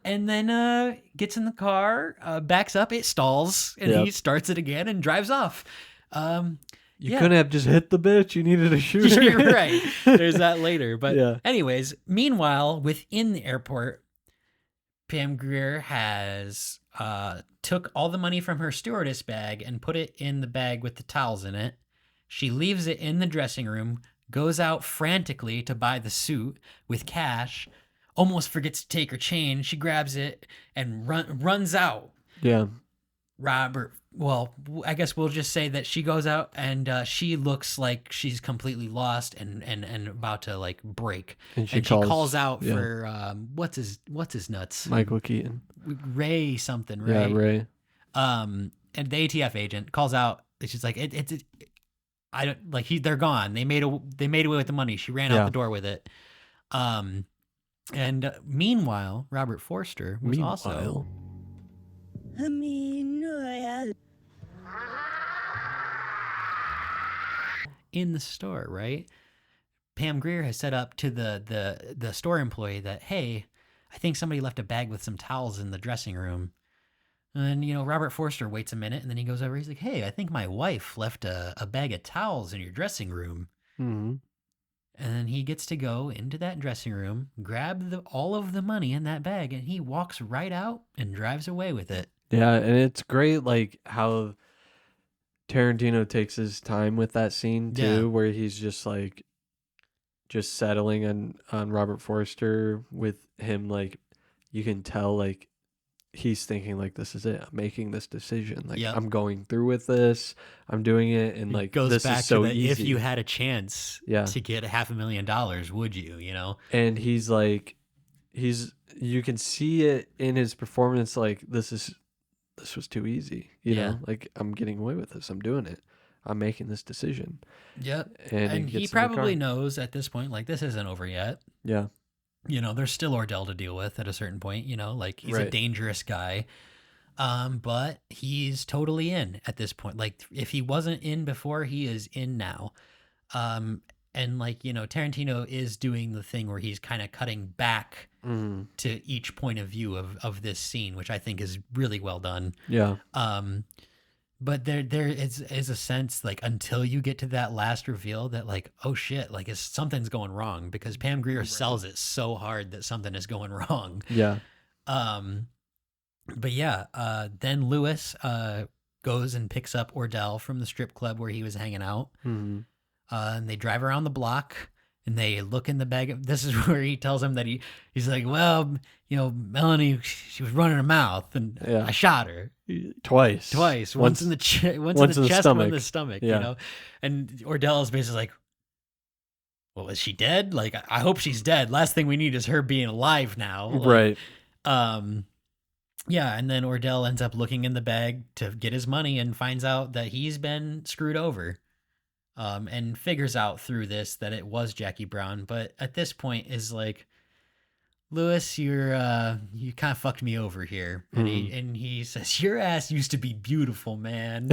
And then gets in the car, backs up, it stalls, and Yep. he starts it again and drives off. You Yeah. couldn't have just hit the bitch. You needed a shooter. You're right. There's that later. But Yeah. anyways, meanwhile, within the airport, Pam Grier has took all the money from her stewardess bag and put it in the bag with the towels in it. She leaves it in the dressing room, goes out frantically to buy the suit with cash, almost forgets to take her change. She grabs it and runs out. Yeah. Robert, well, I guess we'll just say that she goes out and she looks like she's completely lost and about to like break. And she She calls out yeah. for what's his nuts? Michael Keaton. Ray something, Yeah, right? Ray. And the ATF agent calls out. She's like, I don't like they're gone. They made away with the money. She ran out Yeah. the door with it. And meanwhile, Robert Forster was also in the store, right? Pam Grier has said up to the store employee that, hey, I think somebody left a bag with some towels in the dressing room. And, Robert Forster waits a minute and then he goes over. He's like, hey, I think my wife left a bag of towels in your dressing room. Mm-hmm. And then he gets to go into that dressing room, grab all of the money in that bag, and he walks right out and drives away with it. Yeah, and it's great, like how Tarantino takes his time with that scene too, Yeah. where he's just like, just settling on Robert Forster with him. Like, you can tell, like he's thinking like, this is it. I'm making this decision. Like, Yep. I'm going through with this. I'm doing it, and like, Goes this back is so to the, easy. if you had a chance Yeah. to get $500,000, would you? And he's like, you can see it in his performance. Like, this was too easy. You Yeah. know, like, I'm getting away with this. I'm doing it. I'm making this decision. Yep. And he gets in the probably car. knows at this point, like, this isn't over yet. Yeah. You know, there's still Ordell to deal with at a certain point, you know, like he's a Right. dangerous guy. But he's totally in at this point. Like, if he wasn't in before, he is in now. And like, you know, Tarantino is doing the thing where he's kind of cutting back to each point of view of this scene, which I think is really well done. Yeah. But there is a sense, like, until you get to that last reveal that, like, oh shit, like, something's going wrong, because Pam Grier sells it so hard that something is going wrong. Yeah. But yeah, then Lewis goes and picks up Ordell from the strip club where he was hanging out. Mm-hmm. And they drive around the block and they look in the bag. This is where he tells him that he's like, well, you know, Melanie, she was running her mouth and I shot her twice. Once in the chest, once in the stomach, yeah. you know? And Ordell is basically like, well, is she dead? Like, I hope she's dead. Last thing we need is her being alive now. Like, Right. Yeah, and then Ordell ends up looking in the bag to get his money and finds out that he's been screwed over. And figures out through this that it was Jackie Brown, but at this point is like, Lewis, you kind of fucked me over here. And he says, your ass used to be beautiful, man.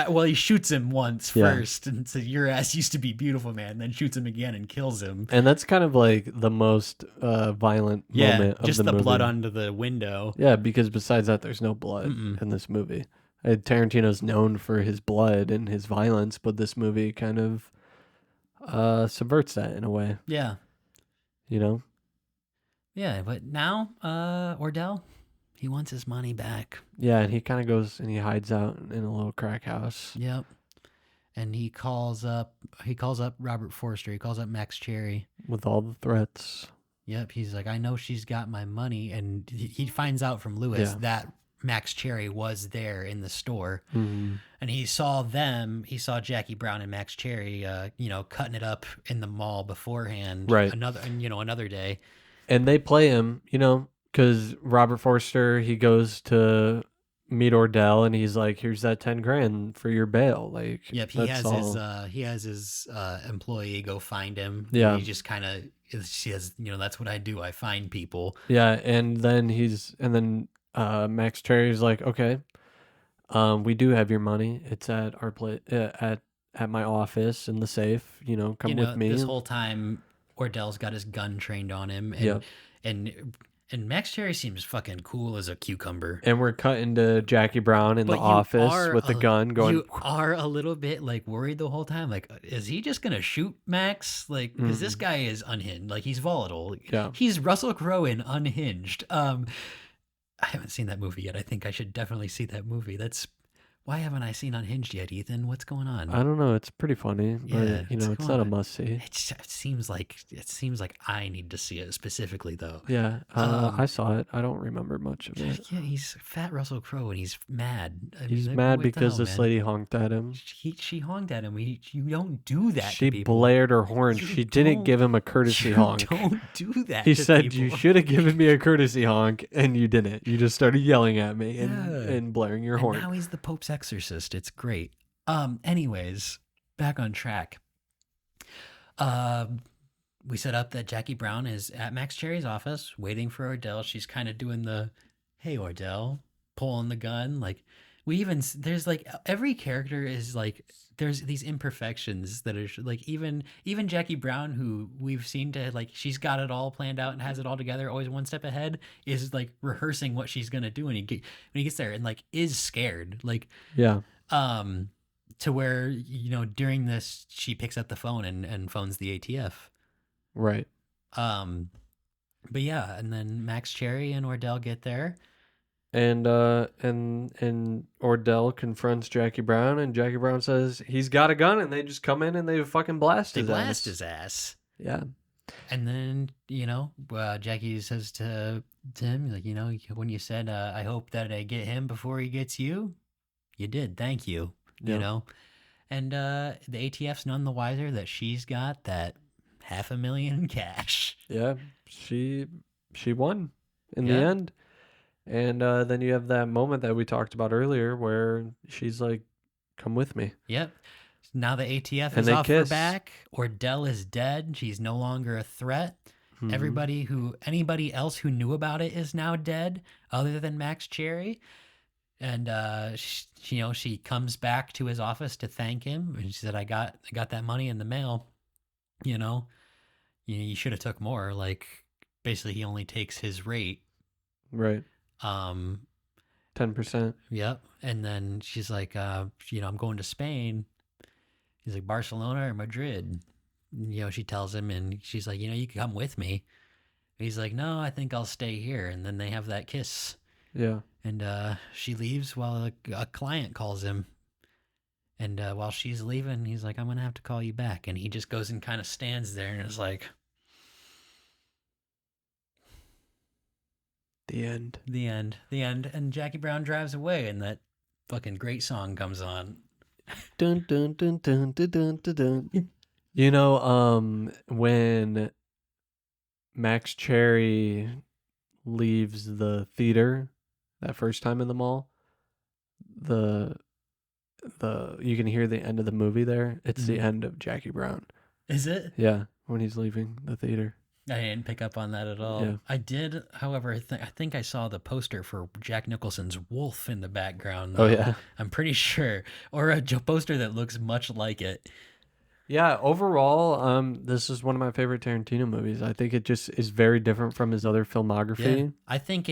Well, he shoots him once first and says, your ass used to be beautiful, man, and then shoots him again and kills him. And that's kind of like the most violent moment of just the movie. blood onto the window. Yeah, because besides that, there's no blood in this movie. Tarantino's known for his blood and his violence, but this movie kind of subverts that in a way. Yeah. You know? Yeah, but now Ordell, he wants his money back. Yeah, and he kind of goes and he hides out in a little crack house. Yep. And he calls up Robert Forster. He calls up Max Cherry. With all the threats. Yep, he's like, I know she's got my money. And he finds out from Lewis that Max Cherry was there in the store. Mm-hmm. And he saw Jackie Brown and Max Cherry, you know, cutting it up in the mall beforehand. Right. Another day. And they play him, you know, because Robert Forster, he goes to meet Ordell and he's like, here's that 10 grand for your bail. Like, yep, he has his employee go find him. Yeah. And he just kind of says, you know, that's what I do. I find people. Yeah, and then Max Cherry's like, okay, we do have your money. It's at our place, at my office in the safe. You know, come with me. This whole time, Ordell's got his gun trained on him, and Max Cherry seems fucking cool as a cucumber. And we're cutting to Jackie Brown in the office with the gun going. You are a little bit like worried the whole time. Like, is he just gonna shoot Max? Like, because this guy is unhinged. Like, he's volatile. Yeah. He's Russell Crowe in Unhinged. I haven't seen that movie yet. I think I should definitely see that movie. Why haven't I seen Unhinged yet, Ethan? What's going on? I don't know. It's pretty funny, but you know, it's not a must see. It seems like I need to see it specifically, though. Yeah, I saw it. I don't remember much of it. Yeah, he's fat Russell Crowe and he's mad. He's mad because this lady honked at him. She honked at him. You don't do that. She to people. blared her horn. She didn't give him a courtesy honk. Don't do that. He to said, people. you should have given me a courtesy honk, and you didn't. You just started yelling at me and blaring your horn. Now he's the Pope's exorcist. It's great. Anyways, back on track. We set up that Jackie Brown is at Max Cherry's office waiting for Ordell. She's kind of doing the, hey, Ordell, pulling the gun. Like, there's like, every character is like, there's these imperfections that are like, even Jackie Brown, who we've seen to like, she's got it all planned out and has it all together, always one step ahead, is like rehearsing what she's going to do when he gets there and like is scared. Like, yeah. To where, you know, during this, she picks up the phone and phones the ATF. Right. But yeah, and then Max Cherry and Ordell get there. And Ordell confronts Jackie Brown, and Jackie Brown says he's got a gun, and they just come in and they fucking blast his ass. Yeah. And then, you know, Jackie says to him, like, you know, when you said, I hope that I get him before he gets you, you did. Thank you. Yeah. You know? And the ATF's none the wiser that she's got that $500,000 in cash. Yeah. She won in the end. And then you have that moment that we talked about earlier where she's like, come with me. Yep. Now the ATF And is they off her kiss. back, Ordell is dead. She's no longer a threat. Mhm. Anybody else who knew about it is now dead, other than Max Cherry. And she comes back to his office to thank him, and she said, "I got that money in the mail. You know, you should have took more. Like, basically, he only takes his rate." Right. Um, 10%. yep. And then she's like, "I'm going to Spain." He's like, "Barcelona or Madrid?" She tells him, and she's like, "You can come with me." He's like, "No, I think I'll stay here." And then they have that kiss. Yeah. And she leaves while a client calls him. And while she's leaving, he's like, "I'm going to have to call you back." And he just goes and kind of stands there and is like, The end. the end, the end. And Jackie Brown drives away, and that fucking great song comes on. Dun dun dun dun dun dun dun. Dun. When Max Cherry leaves the theater that first time in the mall, the you can hear the end of the movie there. It's the end of Jackie Brown. Is it? Yeah, when he's leaving the theater. I didn't pick up on that at all. Yeah. I did, however, I think I saw the poster for Jack Nicholson's Wolf in the background. Oh though. yeah. I'm pretty sure. Or a poster that looks much like it. Yeah, overall, this is one of my favorite Tarantino movies. I think it just is very different from his other filmography. Yeah. I think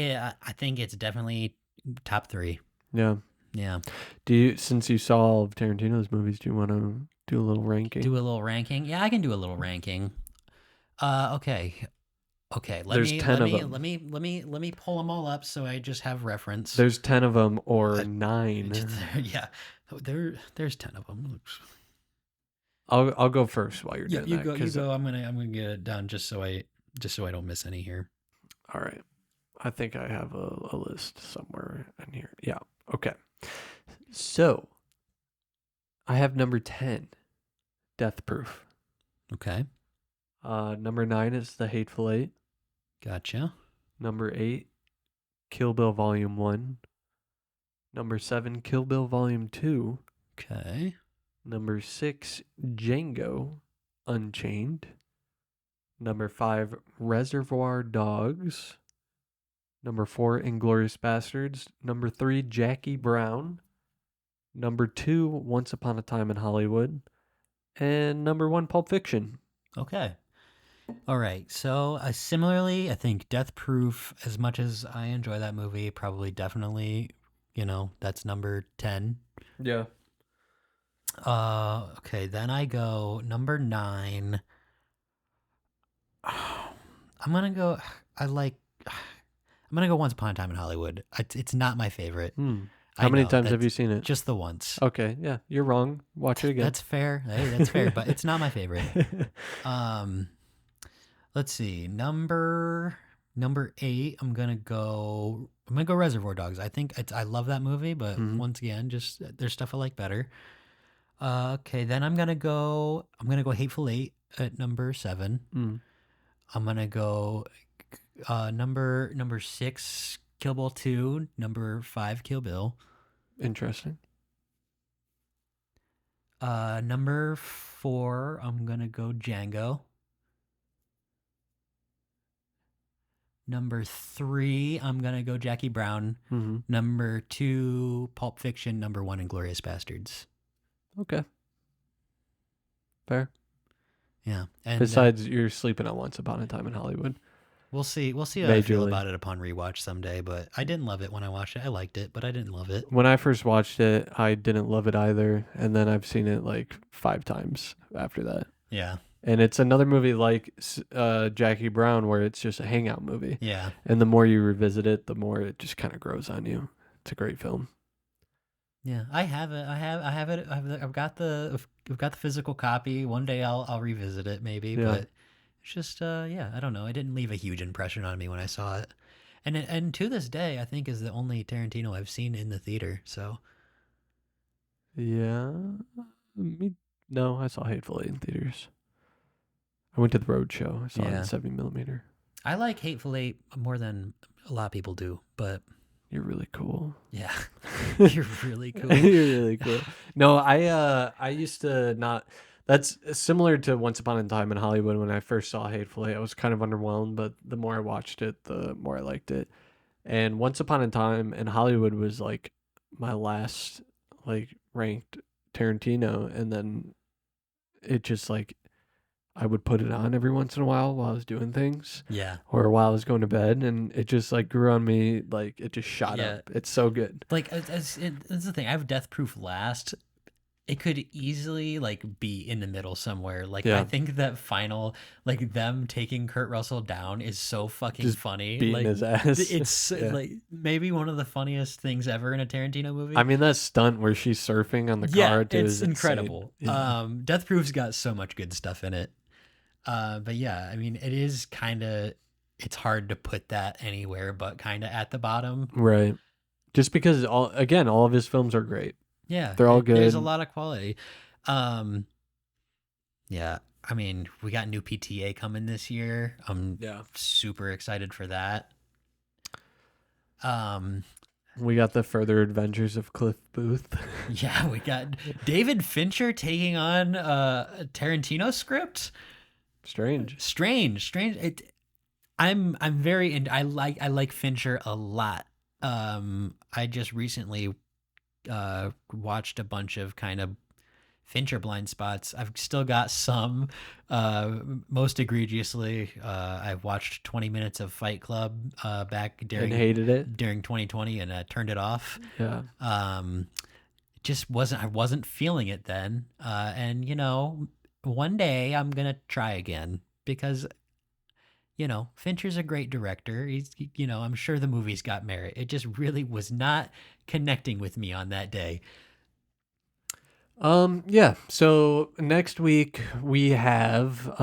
it's definitely top 3. Yeah. Yeah. Since you saw all of Tarantino's movies, do you want to do a little ranking? Do a little ranking? Yeah, I can do a little ranking. Okay. There's 10 of them. Let me pull them all up so I just have reference. There's 10 of them or 9. Yeah. There's 10 of them. I'll go first while you're doing you that. go. You go. I'm gonna get it done just so I don't miss any here. All right. I think I have a list somewhere in here. Yeah. Okay. So I have number 10, Death Proof. Okay. Number 9 is The Hateful Eight. Gotcha. Number 8, Kill Bill Volume 1. Number 7, Kill Bill Volume 2. Okay. Number 6, Django Unchained. Number 5, Reservoir Dogs. Number 4, Inglourious Bastards. Number 3, Jackie Brown. Number 2, Once Upon a Time in Hollywood. And number 1, Pulp Fiction. Okay. All right. So similarly, I think Death Proof, as much as I enjoy that movie, probably definitely, that's number 10. Yeah. Okay, then I go number 9. I'm gonna go Once Upon a Time in Hollywood. It's not my favorite. How many times have you seen it? Just the once. Okay, yeah, you're wrong. Watch it again. That's fair. Hey, that's fair, but it's not my favorite. Let's see. Number 8, I'm gonna go Reservoir Dogs. I love that movie, but once again, just there's stuff I like better. Okay, then I'm gonna go Hateful Eight at number 7. I'm gonna go number 6, Kill Bill 2. Number 5, Kill Bill. Interesting. Number 4, I'm gonna go Django. Number 3, I'm gonna go Jackie Brown. Number 2, Pulp Fiction. Number 1, Inglourious Bastards. Okay. Fair. Yeah. And besides, you're sleeping on Once Upon a Time in Hollywood. We'll see how I feel about it upon rewatch someday, but I didn't love it when I watched it. I liked it, but I didn't love it. When I first watched it, I didn't love it either, and then I've seen it like 5 times after that. Yeah. And it's another movie like Jackie Brown where it's just a hangout movie. Yeah. And the more you revisit it, the more it just kind of grows on you. It's a great film. Yeah, I have it. I've got the physical copy. One day I'll revisit it maybe, but it's just I don't know. It didn't leave a huge impression on me when I saw it. And to this day, I think is the only Tarantino I've seen in the theater. So yeah, no, I saw Hateful Eight in theaters. I went to the road show. I saw it in 70mm. I like Hateful Eight more than a lot of people do, but You're really cool. Yeah. You're really cool. You're really cool. No, I used to not. That's similar to Once Upon a Time in Hollywood. When I first saw Hateful Eight, I was kind of underwhelmed, but the more I watched it, the more I liked it. And Once Upon a Time in Hollywood was like my last like ranked Tarantino, and then it just like I would put it on every once in a while I was doing things. Yeah. Or while I was going to bed, and it just like grew on me, like it just shot up. It's so good. Like that's the thing. I have Death Proof last. It could easily like be in the middle somewhere. Like I think that final, like them taking Kurt Russell down is so fucking Just funny. beating Like his ass. it's like maybe one of the funniest things ever in a Tarantino movie. I mean, that stunt where she's surfing on the car too it's is incredible. Yeah. Death Proof's got so much good stuff in it. But yeah, I mean, it is kind of, it's hard to put that anywhere but kind of at the bottom. Right. Just because all of his films are great. Yeah. They're all good. There's a lot of quality. Yeah. I mean, we got new PTA coming this year. I'm super excited for that. We got the Further Adventures of Cliff Booth. Yeah, we got David Fincher taking on a Tarantino script. Strange. I'm very I like Fincher a lot. I just recently watched a bunch of kind of Fincher blind spots. I've still got some. Most egregiously, I watched 20 minutes of Fight Club back during and hated it during 2020 and turned it off. Yeah. I wasn't feeling it then. And you know, one day I'm gonna try again because, you know, Fincher's a great director. He's, you know, I'm sure the movie's got merit. It just really was not connecting with me on that day. Yeah. So next week we have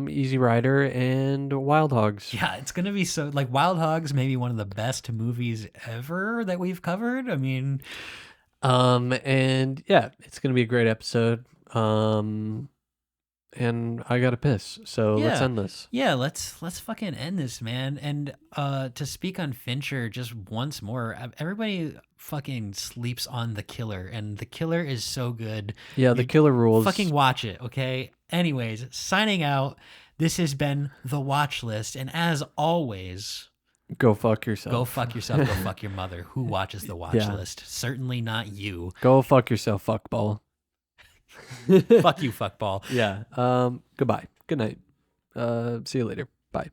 Easy Rider and Wild Hogs. Yeah, it's gonna be so like Wild Hogs, maybe one of the best movies ever that we've covered. I mean, and yeah, it's gonna be a great episode. And I gotta piss, so let's end this. Yeah, let's fucking end this, man. And to speak on Fincher just once more, everybody fucking sleeps on The Killer, and The Killer is so good. Yeah, The Killer rules. Fucking watch it, okay? Anyways, signing out. This has been The Watchlist, and as always, go fuck yourself. Go fuck yourself. Go fuck your mother. Who watches The Watchlist? Certainly not you. Go fuck yourself, fuckball. Fuck you, fuckball. Yeah. Goodbye. Good night. See you later. Bye.